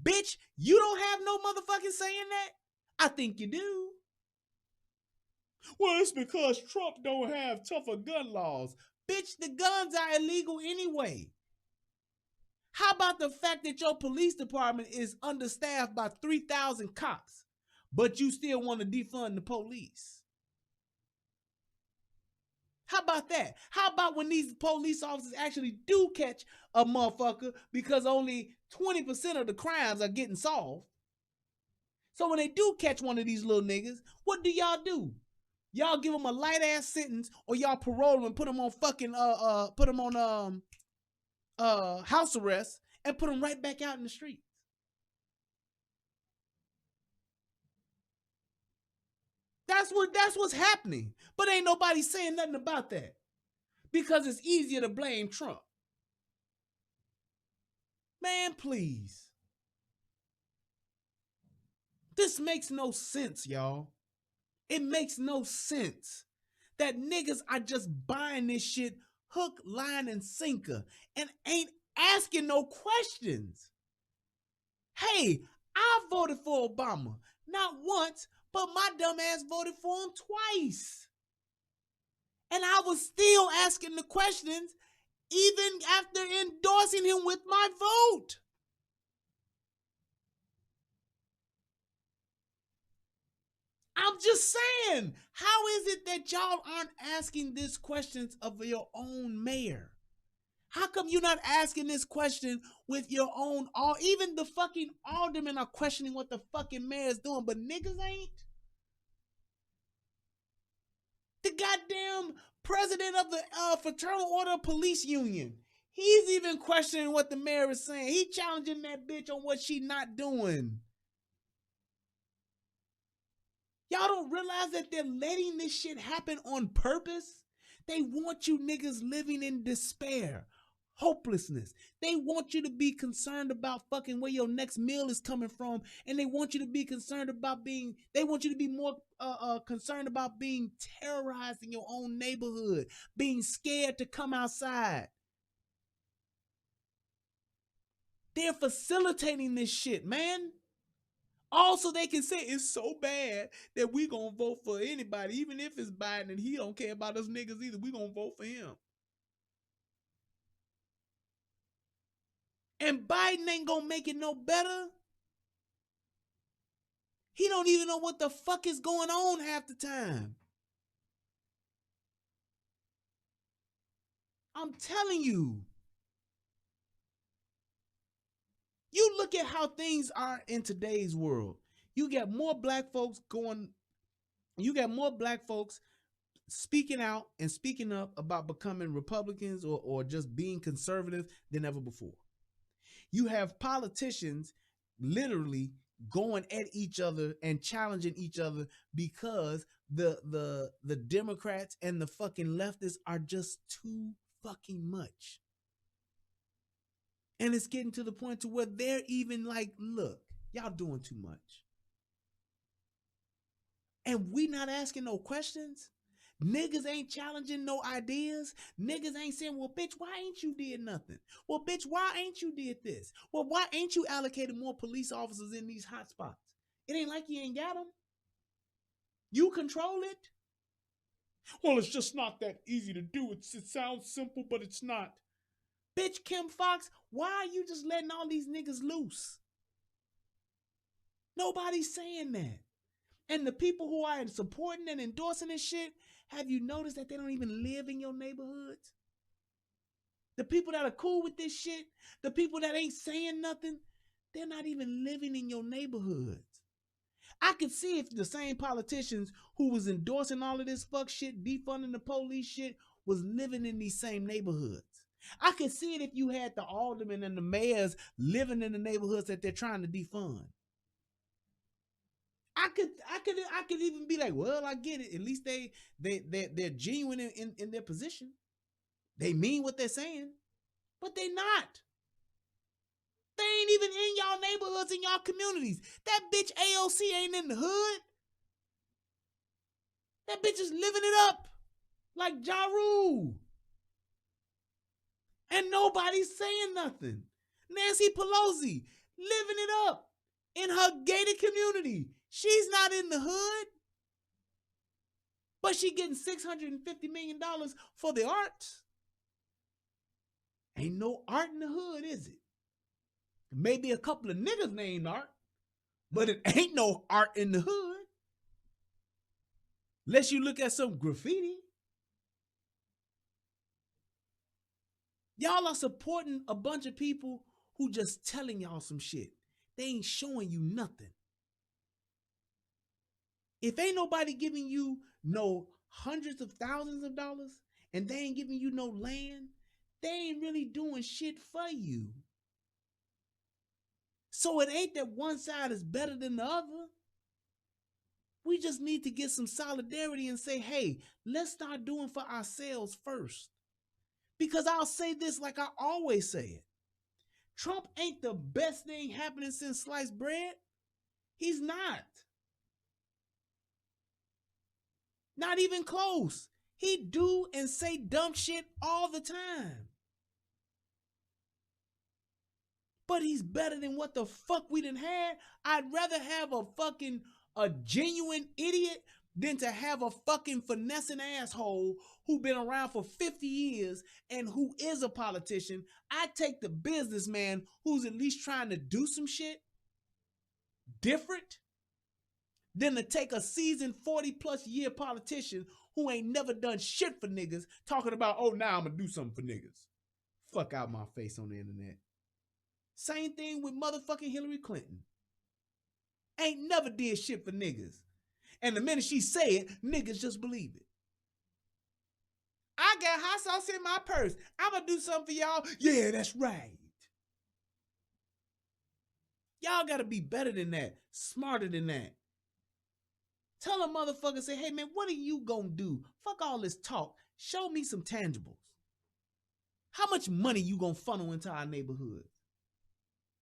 Bitch, you don't have no motherfucking saying that? I think you do. Well, it's because Trump don't have tougher gun laws. Bitch, the guns are illegal anyway. How about the fact that your police department is understaffed by 3,000 cops, but you still want to defund the police? How about that? How about when these police officers actually do catch a motherfucker because only 20% of the crimes are getting solved? So when they do catch one of these little niggas, what do? Y'all give them a light ass sentence, or y'all parole them and put them on fucking house arrest and put them right back out in the streets. That's what's happening. But ain't nobody saying nothing about that. Because it's easier to blame Trump. Man, please. This makes no sense, y'all. It makes no sense that niggas are just buying this shit hook, line, and sinker and ain't asking no questions. Hey, I voted for Obama. Not once, but my dumb ass voted for him twice. And I was still asking the questions even after endorsing him with my vote. I'm just saying, how is it that y'all aren't asking these questions of your own mayor? How come you're not asking this question with your own, even the fucking aldermen are questioning what the fucking mayor's doing, but niggas ain't? The goddamn president of the Fraternal Order of Police Union, he's even questioning what the mayor is saying. He challenging that bitch on what she not doing. Y'all don't realize that they're letting this shit happen on purpose? They want you niggas living in despair, hopelessness. They want you to be concerned about fucking where your next meal is coming from, and they want you to be concerned about they want you to be more concerned about being terrorized in your own neighborhood, being scared to come outside. They're facilitating this shit, man. Also, they can say it's so bad that we gonna vote for anybody, even if it's Biden and he don't care about us niggas either. We gonna vote for him. And Biden ain't gonna make it no better. He don't even know what the fuck is going on half the time. I'm telling you. You look at how things are in today's world. You got more black folks speaking out and speaking up about becoming Republicans or just being conservative than ever before. You have politicians literally going at each other and challenging each other because the Democrats and the fucking leftists are just too fucking much. And it's getting to the point to where they're even like, look, y'all doing too much. And we not asking no questions. Niggas ain't challenging no ideas. Niggas ain't saying, well, bitch, why ain't you did nothing? Well, bitch, why ain't you did this? Well, why ain't you allocated more police officers in these hot spots? It ain't like you ain't got them. You control it. Well, it's just not that easy to do. It sounds simple, but it's not. Bitch, Kim Fox, why are you just letting all these niggas loose? Nobody's saying that. And the people who are supporting and endorsing this shit, have you noticed that they don't even live in your neighborhoods? The people that are cool with this shit, the people that ain't saying nothing, they're not even living in your neighborhoods. I could see if the same politicians who was endorsing all of this fuck shit, defunding the police shit, was living in these same neighborhoods. I could see it if you had the aldermen and the mayors living in the neighborhoods that they're trying to defund. I could even be like, well, I get it. At least they're genuine in their position. They mean what they're saying, but they not. They ain't even in y'all neighborhoods, in y'all communities. That bitch AOC ain't in the hood. That bitch is living it up like Ja Rule. And nobody's saying nothing. Nancy Pelosi living it up in her gated community. She's not in the hood, but she getting $650 million for the arts. Ain't no art in the hood, is it? Maybe a couple of niggas named Art, but it ain't no art in the hood. Unless you look at some graffiti. Y'all are supporting a bunch of people who just telling y'all some shit. They ain't showing you nothing. If ain't nobody giving you no hundreds of thousands of dollars and they ain't giving you no land, they ain't really doing shit for you. So it ain't that one side is better than the other. We just need to get some solidarity and say, hey, let's start doing for ourselves first. Because I'll say this like I always say it. Trump ain't the best thing happening since sliced bread. He's not. Not even close. He do and say dumb shit all the time. But he's better than what the fuck we done had. I'd rather have a genuine idiot than to have a fucking finessing asshole who been around for 50 years and who is a politician. I take the businessman who's at least trying to do some shit different than to take a seasoned 40+ year politician who ain't never done shit for niggas talking about, oh, now I'm gonna do something for niggas. Fuck out my face on the internet. Same thing with motherfucking Hillary Clinton. Ain't never did shit for niggas. And the minute she say it, niggas just believe it. I got hot sauce in my purse. I'm gonna do something for y'all. Yeah, that's right. Y'all gotta be better than that, smarter than that. Tell a motherfucker, say, hey man, what are you gonna do? Fuck all this talk. Show me some tangibles. How much money you gonna funnel into our neighborhood?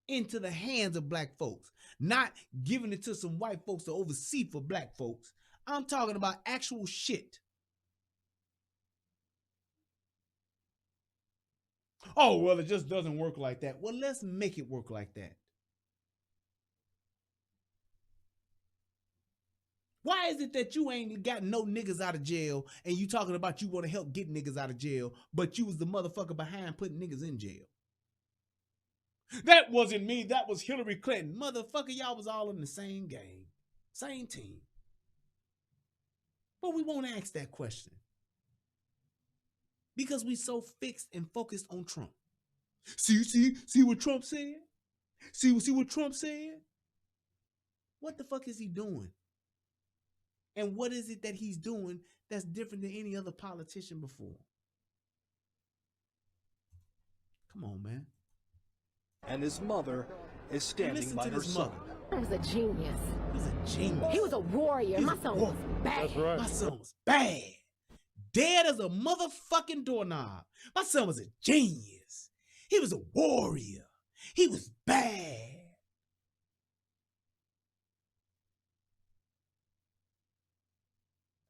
Into the hands of black folks, not giving it to some white folks to oversee for black folks. I'm talking about actual shit. Oh, well, it just doesn't work like that. Well, let's make it work like that. Why is it that you ain't got no niggas out of jail and you talking about you want to help get niggas out of jail, but you was the motherfucker behind putting niggas in jail? That wasn't me. That was Hillary Clinton. Motherfucker, y'all was all in the same game. Same team. But we won't ask that question. Because we so fixed and focused on Trump. See what Trump said? See what Trump said? What the fuck is he doing? And what is it that he's doing that's different than any other politician before? Come on, man. And his mother is standing by her son. He was a genius. He was a genius. He was a warrior. My son was bad. That's right. My son was bad. Dead as a motherfucking doorknob. My son was a genius. He was a warrior. He was bad.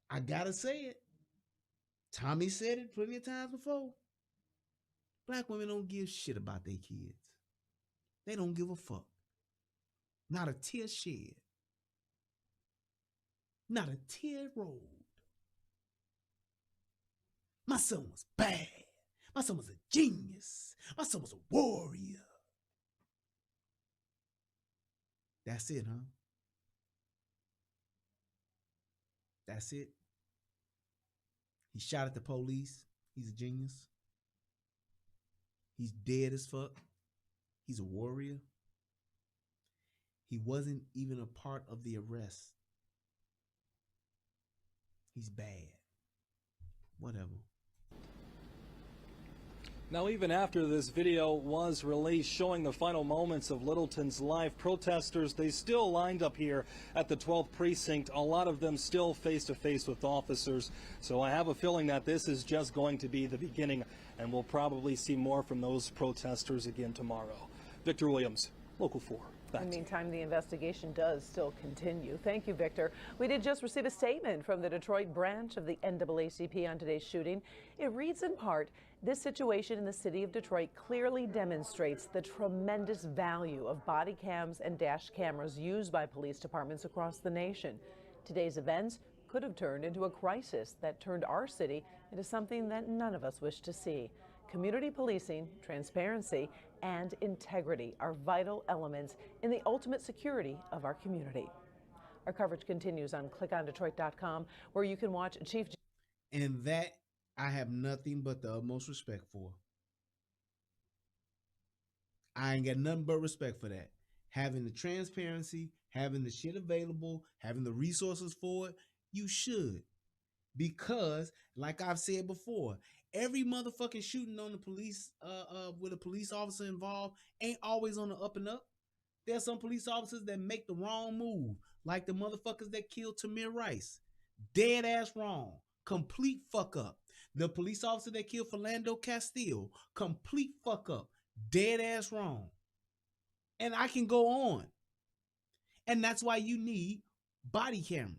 I gotta say it. Tommy said it plenty of times before. Black women don't give shit about their kids. They don't give a fuck. Not a tear shed. Not a tear rolled. My son was bad. My son was a genius. My son was a warrior. That's it, huh? That's it. He shot at the police. He's a genius. He's dead as fuck. He's a warrior. He wasn't even a part of the arrest. He's bad. Whatever. Now, even after this video was released showing the final moments of Littleton's life, protesters, they still lined up here at the 12th precinct, a lot of them still face-to-face with officers. So I have a feeling that this is just going to be the beginning, and we'll probably see more from those protesters again tomorrow. Victor Williams, Local 4. In the meantime, the investigation does still continue. Thank you, Victor. We did just receive a statement from the Detroit branch of the NAACP on today's shooting. It reads in part, this situation in the city of Detroit clearly demonstrates the tremendous value of body cams and dash cameras used by police departments across the nation. Today's events could have turned into a crisis that turned our city into something that none of us wish to see. Community policing, transparency, and integrity are vital elements in the ultimate security of our community. Our coverage continues on clickondetroit.com, where you can watch Chief. And that I have nothing but the utmost respect for. I ain't got nothing but respect for that. Having the transparency, having the shit available, having the resources for it, you should. Because, like I've said before, every motherfucking shooting on the police, with a police officer involved, ain't always on the up and up. There's some police officers that make the wrong move, like the motherfuckers that killed Tamir Rice. Dead ass wrong. Complete fuck up. The police officer that killed Philando Castile. Complete fuck up. Dead ass wrong. And I can go on. And that's why you need body cameras.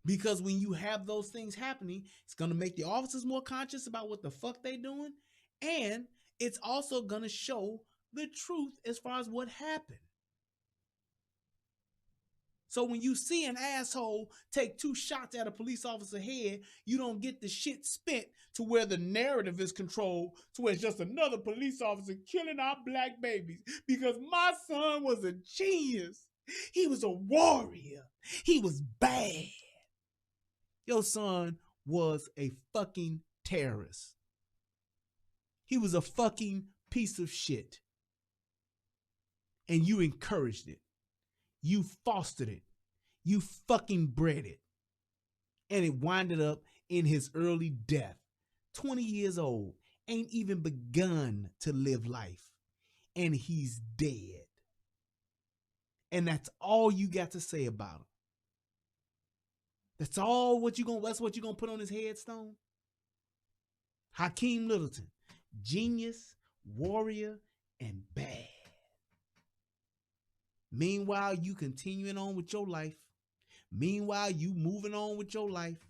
Because when you have those things happening, it's going to make the officers more conscious about what the fuck they doing. And it's also going to show the truth as far as what happened. So when you see an asshole take 2 shots at a police officer's head, you don't get the shit spent to where the narrative is controlled to where it's just another police officer killing our black babies because my son was a genius. He was a warrior. He was bad. Your son was a fucking terrorist. He was a fucking piece of shit. And you encouraged it. You fostered it. You fucking bred it. And it winded up in his early death. 20 years old. Ain't even begun to live life. And he's dead. And that's all you got to say about him. That's what you're gonna put on his headstone? Hakim Littleton. Genius, warrior, and bad. Meanwhile, you continuing on with your life. Meanwhile, you moving on with your life.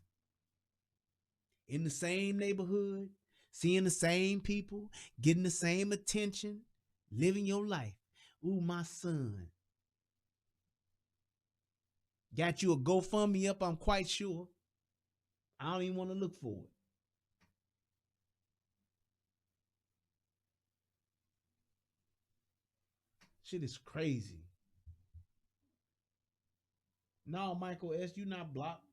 In the same neighborhood, seeing the same people, getting the same attention, living your life. Ooh, my son. Got you a GoFundMe up, I'm quite sure. I don't even want to look for it. Shit is crazy. No, Michael S., you not blocked.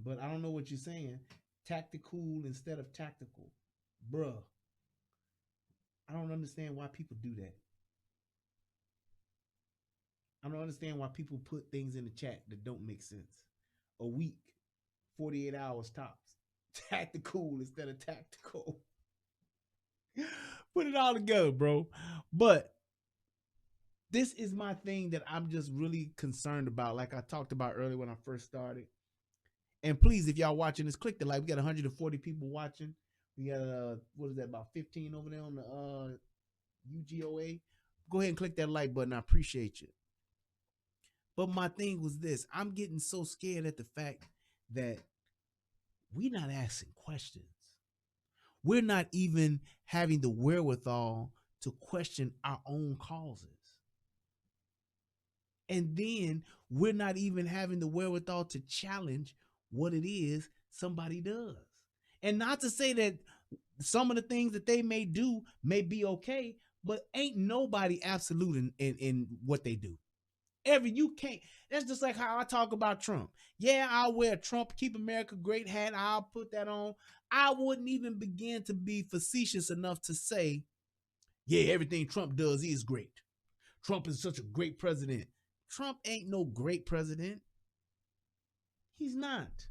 But I don't know what you're saying. Tactical instead of tactical. Bruh. I don't understand why people do that. I don't understand why people put things in the chat that don't make sense. A week, 48 hours tops. Tactical instead of tactical. Put it all together, bro. But this is my thing that I'm just really concerned about, like I talked about earlier when I first started. And please, if y'all watching this, click the like. We got 140 people watching. We got, what is that, about 15 over there on the UGOA. Go ahead and click that like button. I appreciate you. But my thing was this. I'm getting so scared at the fact that we're not asking questions. We're not even having the wherewithal to question our own causes. And then we're not even having the wherewithal to challenge what it is somebody does. And not to say that some of the things that they may do may be okay, but ain't nobody absolute in what they do. You can't. That's just like how I talk about Trump. Yeah, I'll wear a Trump Keep America Great hat. I'll put that on. I wouldn't even begin to be facetious enough to say, yeah, everything Trump does is great. Trump is such a great president. Trump ain't no great president. He's not.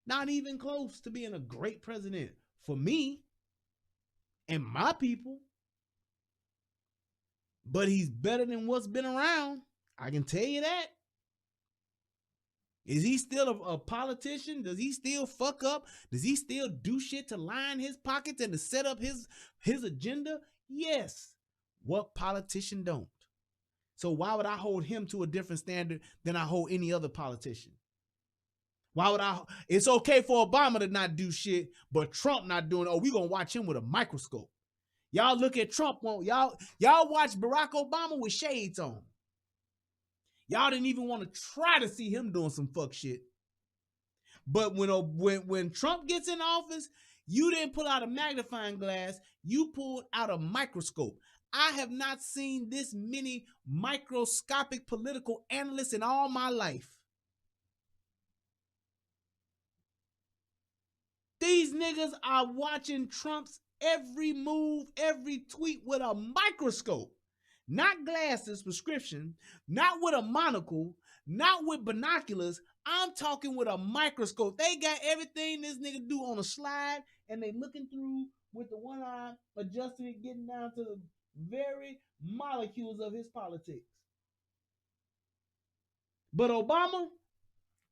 Not even close to being a great president for me and my people. But he's better than what's been around. I can tell you that. Is he still a politician? Does he still fuck up? Does he still do shit to line his pockets and to set up his agenda? Yes. What politician don't? So why would I hold him to a different standard than I hold any other politician? Why would I? It's okay for Obama to not do shit, but Trump not doing, we gonna watch him with a microscope. Y'all look at Trump, y'all watch Barack Obama with shades on. Y'all didn't even want to try to see him doing some fuck shit. But when Trump gets in office, you didn't pull out a magnifying glass, you pulled out a microscope. I have not seen this many microscopic political analysts in all my life. These niggas are watching Trump's every move, every tweet with a microscope. Not glasses, prescription, not with a monocle, not with binoculars. I'm talking with a microscope. They got everything this nigga do on a slide, and they looking through with the one eye, adjusting it, getting down to the very molecules of his politics. But Obama,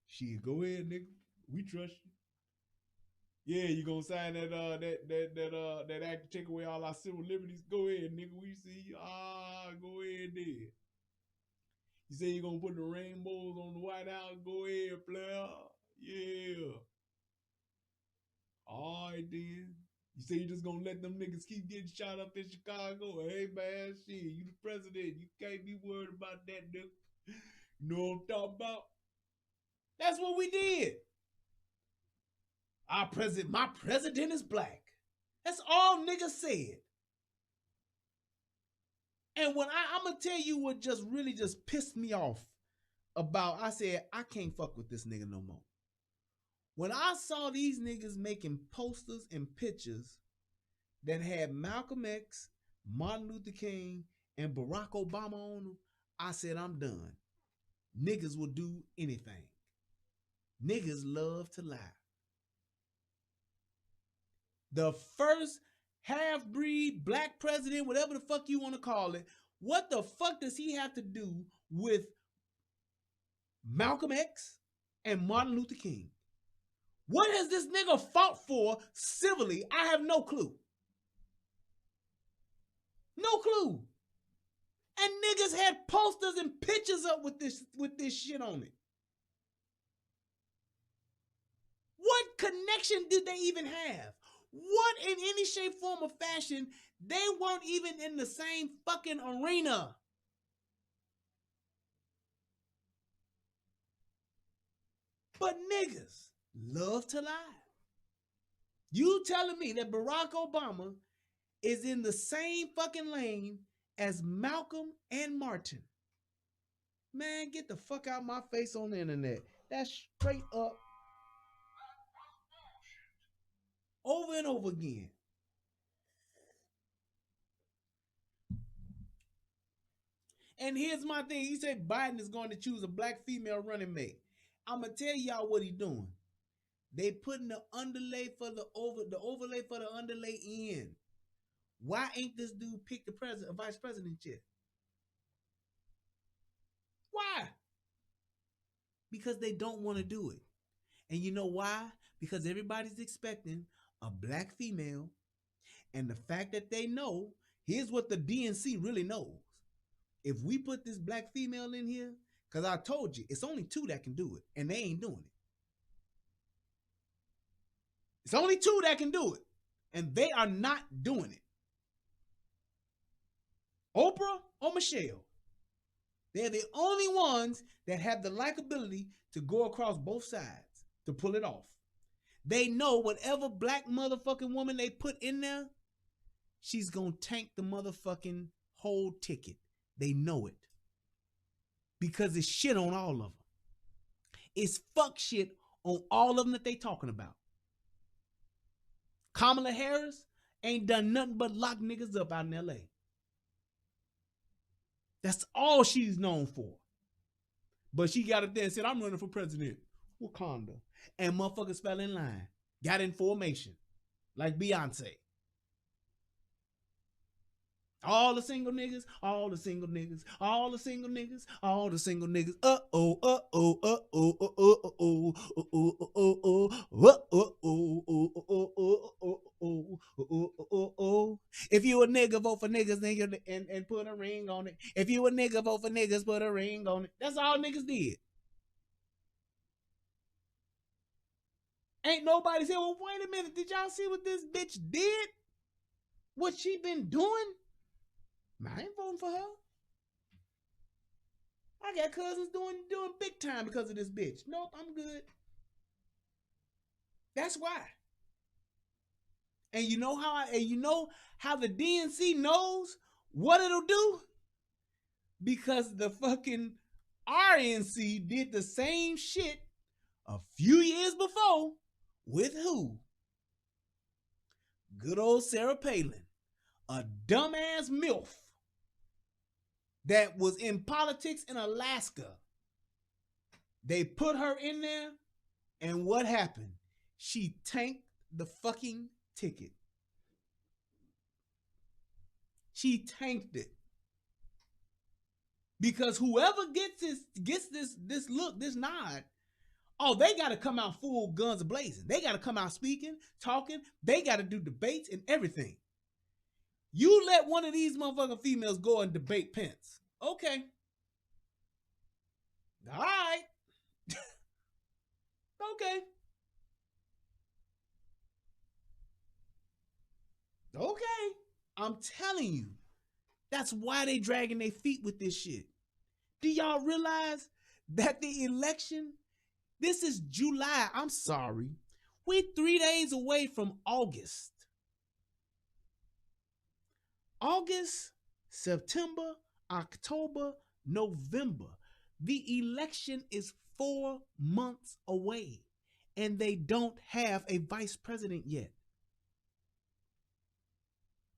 shit, go ahead, nigga. We trust you. Yeah, you gonna sign that act to take away all our civil liberties? Go ahead, nigga. We see you. Go ahead then. You say you gonna put the rainbows on the White House? Go ahead, player. Yeah. All right then. You say you just gonna let them niggas keep getting shot up in Chicago? Hey man, shit, you the president. You can't be worried about that, nigga. You know what I'm talking about? That's what we did. My president is black. That's all niggas said. And when I'm gonna tell you what just really just pissed me off about, I said, I can't fuck with this nigga no more. When I saw these niggas making posters and pictures that had Malcolm X, Martin Luther King, and Barack Obama on them, I said, I'm done. Niggas will do anything. Niggas love to lie. The first half-breed black president, whatever the fuck you want to call it, what the fuck does he have to do with Malcolm X and Martin Luther King? What has this nigga fought for civilly? I have no clue. No clue. And niggas had posters and pictures up with this shit on it. What connection did they even have? What in any shape, form, or fashion, they weren't even in the same fucking arena. But niggas love to lie. You telling me that Barack Obama is in the same fucking lane as Malcolm and Martin? Man, get the fuck out my face on the internet. That's straight up. Over and over again. And here's my thing. He said Biden is going to choose a black female running mate. I'm going to tell y'all what he's doing. They putting the underlay for the overlay for the underlay in. Why ain't this dude picked the president, vice president yet? Why? Because they don't want to do it. And you know why? Because everybody's expecting a black female, and the fact that they know, here's what the DNC really knows. If we put this black female in here, because I told you, it's only 2 that can do it, and they ain't doing it. It's only 2 that can do it, and they are not doing it. Oprah or Michelle. They're the only ones that have the likability to go across both sides to pull it off. They know whatever black motherfucking woman they put in there, she's gonna tank the motherfucking whole ticket. They know it. Because it's shit on all of them. It's fuck shit on all of them that they talking about. Kamala Harris ain't done nothing but lock niggas up out in LA. That's all she's known for. But she got up there and said, I'm running for president. Wakanda. and motherfuckers fell in line. Got in formation. Like Beyonce. All the single niggas, all the single niggas, all the single niggas, all the single niggas. Uh-oh, uh-oh, uh-oh, uh-oh, uh-oh, uh-oh, uh-oh, uh-oh. If you a nigga, vote for niggas, nigga, and put a ring on it. If you a nigga, vote for niggas, put a ring on it. That's all niggas did. Ain't nobody said, well, wait a minute, did y'all see what this bitch did? What she been doing? I ain't voting for her. I got cousins doing big time because of this bitch. Nope, I'm good. That's why. And you know how the DNC knows what it'll do? Because the fucking RNC did the same shit a few years before with who? Good old Sarah Palin, a dumbass MILF that was in politics in Alaska. They put her in there, and what happened? She tanked the fucking ticket. She tanked it. Because whoever gets this look, this nod, oh, they got to come out full guns blazing. They got to come out speaking, talking. They got to do debates and everything. You let one of these motherfucking females go and debate Pence. Okay. All right. Okay. Okay. I'm telling you. That's why they dragging their feet with this shit. Do y'all realize that the election, this is July. I'm sorry. We're 3 days away from August. August, September, October, November. The election is 4 months away, and they don't have a vice president yet.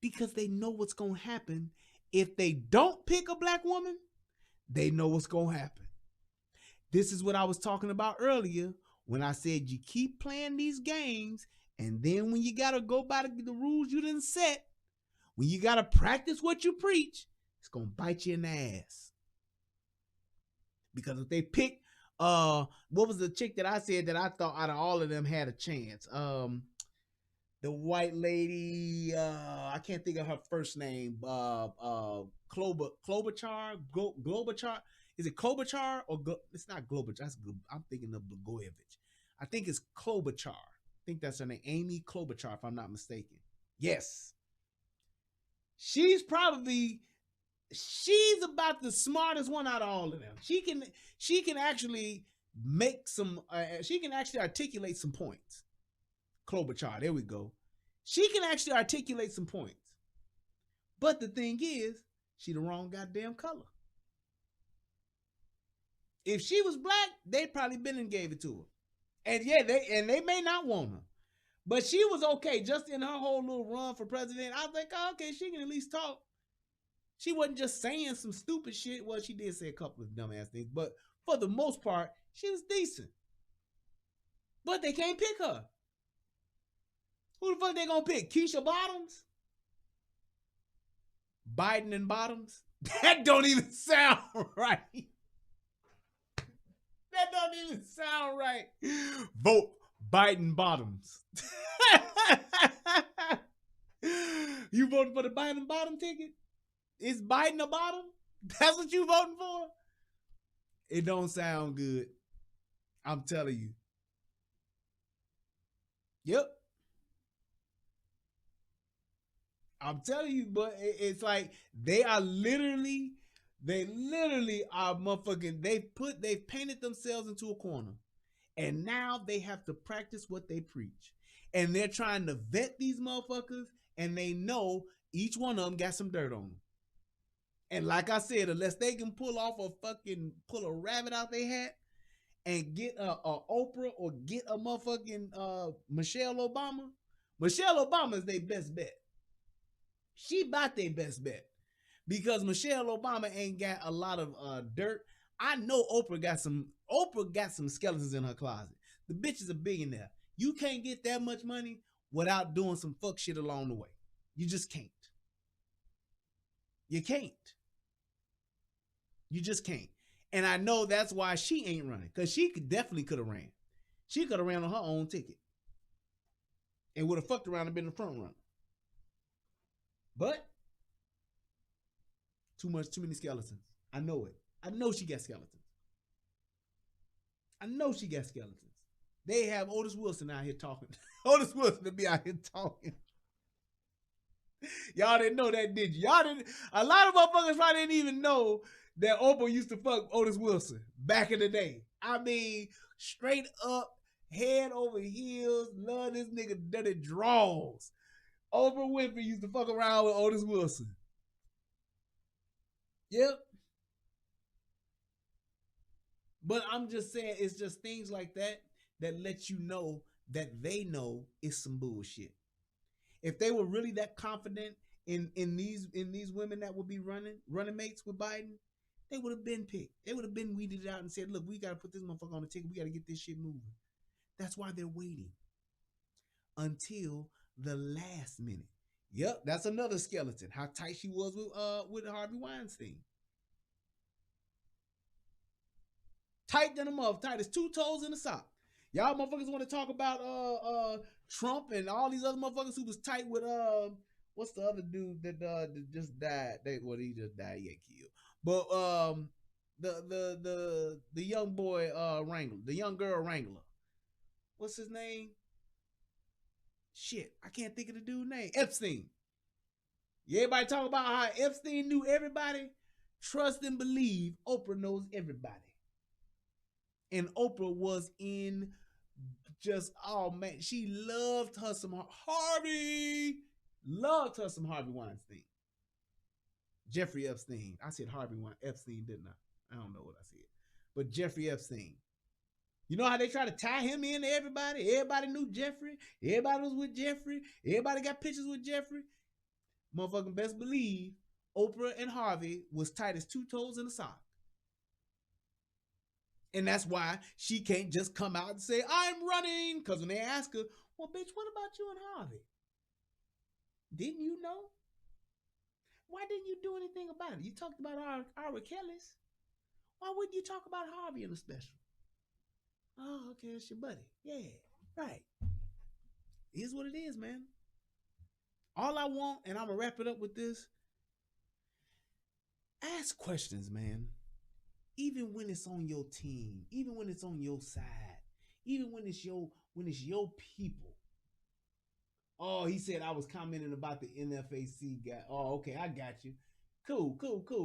Because they know what's going to happen. If they don't pick a black woman, they know what's going to happen. This is what I was talking about earlier when I said you keep playing these games, and then when you got to go by the rules you didn't set, when you got to practice what you preach, it's going to bite you in the ass. Because if they pick, what was the chick that I said that I thought out of all of them had a chance? The white lady, I can't think of her first name. Klobuchar. Is it Klobuchar or it's not Klobuchar? I'm thinking of Blagojevich. I think it's Klobuchar. I think that's her name, Amy Klobuchar, if I'm not mistaken. Yes. She's about the smartest one out of all of them. She can actually make some, she can actually articulate some points. Klobuchar, there we go. She can actually articulate some points. But the thing is, she the wrong goddamn color. If she was black, they probably been and gave it to her. And yeah, they may not want her. But she was okay just in her whole little run for president. I was like, oh, okay, she can at least talk. She wasn't just saying some stupid shit. Well, she did say a couple of dumbass things, but for the most part, she was decent. But they can't pick her. Who the fuck they gonna pick? Keisha Bottoms? Biden and Bottoms? That don't even sound right. That don't even sound right. Vote Biden Bottoms. You voting for the Biden Bottom ticket? Is Biden a bottom? That's what you voting for? It don't sound good. I'm telling you. Yep. I'm telling you, but it's like they literally are motherfucking, they've painted themselves into a corner. And now they have to practice what they preach. And they're trying to vet these motherfuckers, and they know each one of them got some dirt on them. And like I said, unless they can pull a rabbit out their hat and get a Oprah or get a motherfucking Michelle Obama. Michelle Obama is their best bet. She about their best bet. Because Michelle Obama ain't got a lot of dirt. I know Oprah got some skeletons in her closet. The bitch is a billionaire. You can't get that much money without doing some fuck shit along the way. You just can't. You can't. You just can't. And I know that's why she ain't running, because she definitely could have ran. She could have ran on her own ticket and would have fucked around and been the front runner. But too many skeletons. I know it. I know she got skeletons. I know she got skeletons. They have Otis Wilson out here talking. Otis Wilson to be out here talking. Y'all didn't know that, did you? Y'all didn't. A lot of motherfuckers probably didn't even know that Oprah used to fuck Otis Wilson back in the day. I mean, straight up, head over heels, love this nigga dirty draws. Oprah Winfrey used to fuck around with Otis Wilson. Yep. But I'm just saying, it's just things like that that let you know that they know it's some bullshit. If they were really that confident in these women that would be running mates with Biden, they would have been picked. They would have been weeded out and said, look, we got to put this motherfucker on the ticket. We got to get this shit moving. That's why they're waiting until the last minute. Yep, that's another skeleton. How tight she was with Harvey Weinstein. Tight than a mother, tight as two toes in a sock. Y'all motherfuckers want to talk about Trump and all these other motherfuckers who was tight with what's the other dude that just died? He just died, he got killed. But the young boy Wrangler, the young girl Wrangler. What's his name? Shit, I can't think of the dude's name. Epstein. Yeah, everybody talk about how Epstein knew everybody. Trust and believe Oprah knows everybody. And Oprah was in just, oh man, she loved her some Harvey. Loved her some Harvey Weinstein. Jeffrey Epstein. I said Harvey Epstein, didn't I? I don't know what I said. But Jeffrey Epstein. You know how they try to tie him in to everybody? Everybody knew Jeffrey. Everybody was with Jeffrey. Everybody got pictures with Jeffrey. Motherfucking best believe Oprah and Harvey was tight as two toes in a sock. And that's why she can't just come out and say, I'm running. Because when they ask her, well, bitch, what about you and Harvey? Didn't you know? Why didn't you do anything about it? You talked about our Kelly's. Why wouldn't you talk about Harvey in a special? Oh, okay, it's your buddy. Yeah, right. It is what it is, man. All I want, and I'm going to wrap it up with this, ask questions, man. Even when it's on your team, even when it's on your side, even when it's your people. Oh, he said I was commenting about the NFAC guy. Oh, okay, I got you. Cool.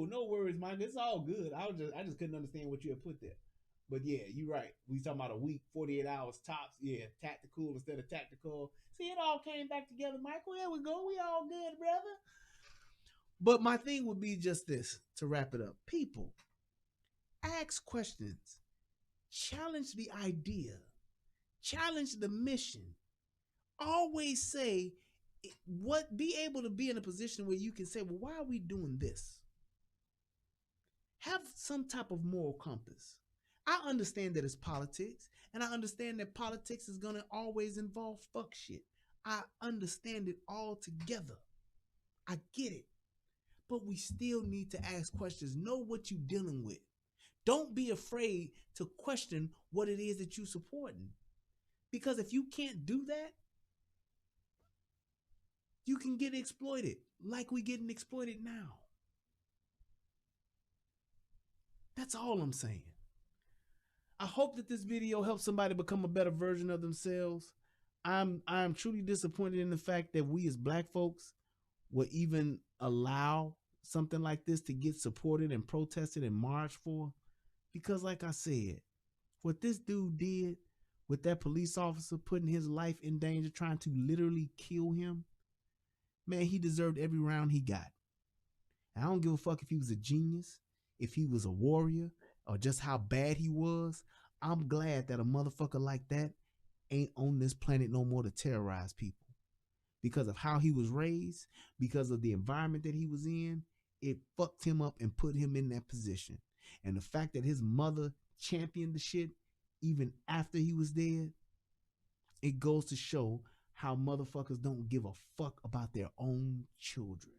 No worries, Mike. It's all good. I just couldn't understand what you had put there. But yeah, you're right. We talking about a week, 48 hours tops. Yeah, tactical instead of tactical. See, it all came back together, Michael. There we go. We all good, brother. But my thing would be just this, to wrap it up. People, ask questions. Challenge the idea. Challenge the mission. Always say, be able to be in a position where you can say, well, why are we doing this? Have some type of moral compass. I understand that it's politics, and I understand that politics is going to always involve fuck shit. I understand it all together. I get it. But we still need to ask questions. Know what you're dealing with. Don't be afraid to question what it is that you're supporting. Because if you can't do that, you can get exploited like we're getting exploited now. That's all I'm saying. I hope that this video helps somebody become a better version of themselves. I'm truly disappointed in the fact that we as black folks would even allow something like this to get supported and protested and marched for. Because like I said, what this dude did with that police officer putting his life in danger, trying to literally kill him, man, he deserved every round he got. And I don't give a fuck if he was a genius, if he was a warrior, or just how bad he was. I'm glad that a motherfucker like that ain't on this planet no more to terrorize people. Because of how he was raised, because of the environment that he was in, it fucked him up and put him in that position. And the fact that his mother championed the shit, even after he was dead, it goes to show how motherfuckers don't give a fuck about their own children.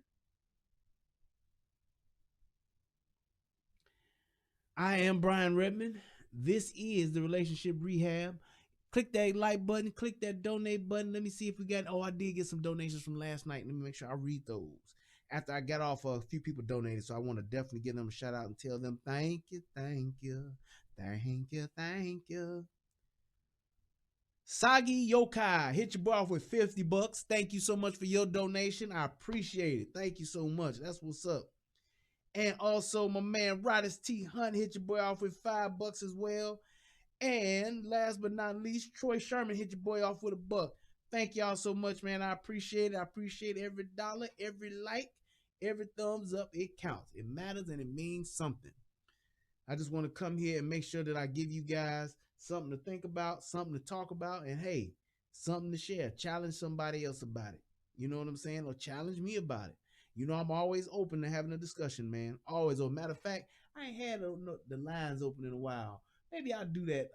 I am Brian Redmond. This is the Relationship Rehab. Click that like button, click that donate button. Let me see if we got, I did get some donations from last night. Let me make sure I read those. After I got off, a few people donated, so I want to definitely give them a shout out and tell them thank you, thank you, thank you, thank you. Sagi Yokai, hit your boy off with $50. Thank you so much for your donation. I appreciate it. Thank you so much. That's what's up. And also my man Riders T Hunt hit your boy off with $5 as well. And last but not least, Troy Sherman hit your boy off with $1. Thank y'all so much, man. I appreciate it. I appreciate every dollar, every like, every thumbs up. It counts. It matters and it means something. I just want to come here and make sure that I give you guys something to think about, something to talk about, and hey, something to share. Challenge somebody else about it. You know what I'm saying? Or challenge me about it. You know, I'm always open to having a discussion, man. Always. As a matter of fact, I ain't had the lines open in a while. Maybe I'll do that.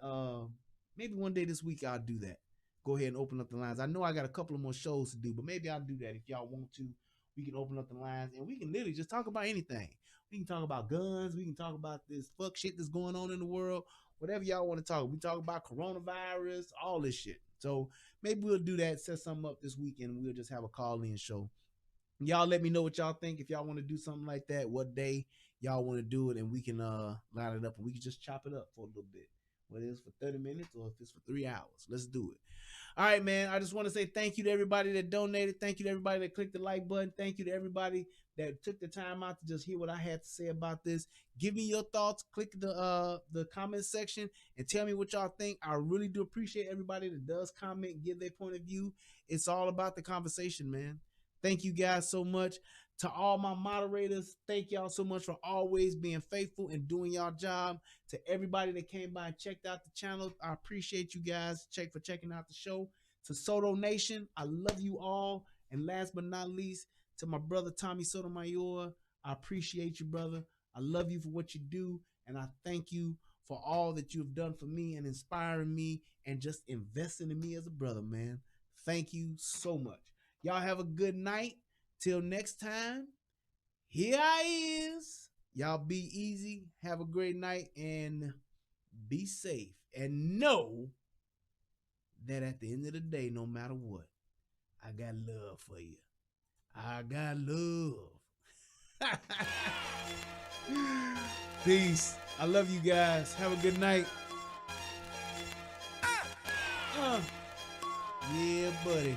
Maybe one day this week I'll do that. Go ahead and open up the lines. I know I got a couple of more shows to do, but maybe I'll do that if y'all want to. We can open up the lines and we can literally just talk about anything. We can talk about guns. We can talk about this fuck shit that's going on in the world. Whatever y'all want to talk. We talk about coronavirus, all this shit. So maybe we'll do that, set something up this weekend, and we'll just have a call-in show. Y'all let me know what y'all think. If y'all want to do something like that, what day y'all want to do it, and we can line it up and we can just chop it up for a little bit. Whether it's for 30 minutes or if it's for 3 hours. Let's do it. All right, man. I just want to say thank you to everybody that donated. Thank you to everybody that clicked the like button. Thank you to everybody that took the time out to just hear what I had to say about this. Give me your thoughts. Click the comment section and tell me what y'all think. I really do appreciate everybody that does comment and give their point of view. It's all about the conversation, man. Thank you guys so much. To all my moderators, thank y'all so much for always being faithful and doing y'all job. To everybody that came by and checked out the channel, I appreciate you guys for checking out the show. To Soto Nation, I love you all. And last but not least, to my brother Tommy Sotomayor, I appreciate you, brother. I love you for what you do, and I thank you for all that you've done for me and inspiring me and just investing in me as a brother, man. Thank you so much. Y'all have a good night. Till next time, here I is. Y'all be easy. Have a great night and be safe. And know that at the end of the day, no matter what, I got love for you. I got love. Peace. I love you guys. Have a good night. Yeah, buddy.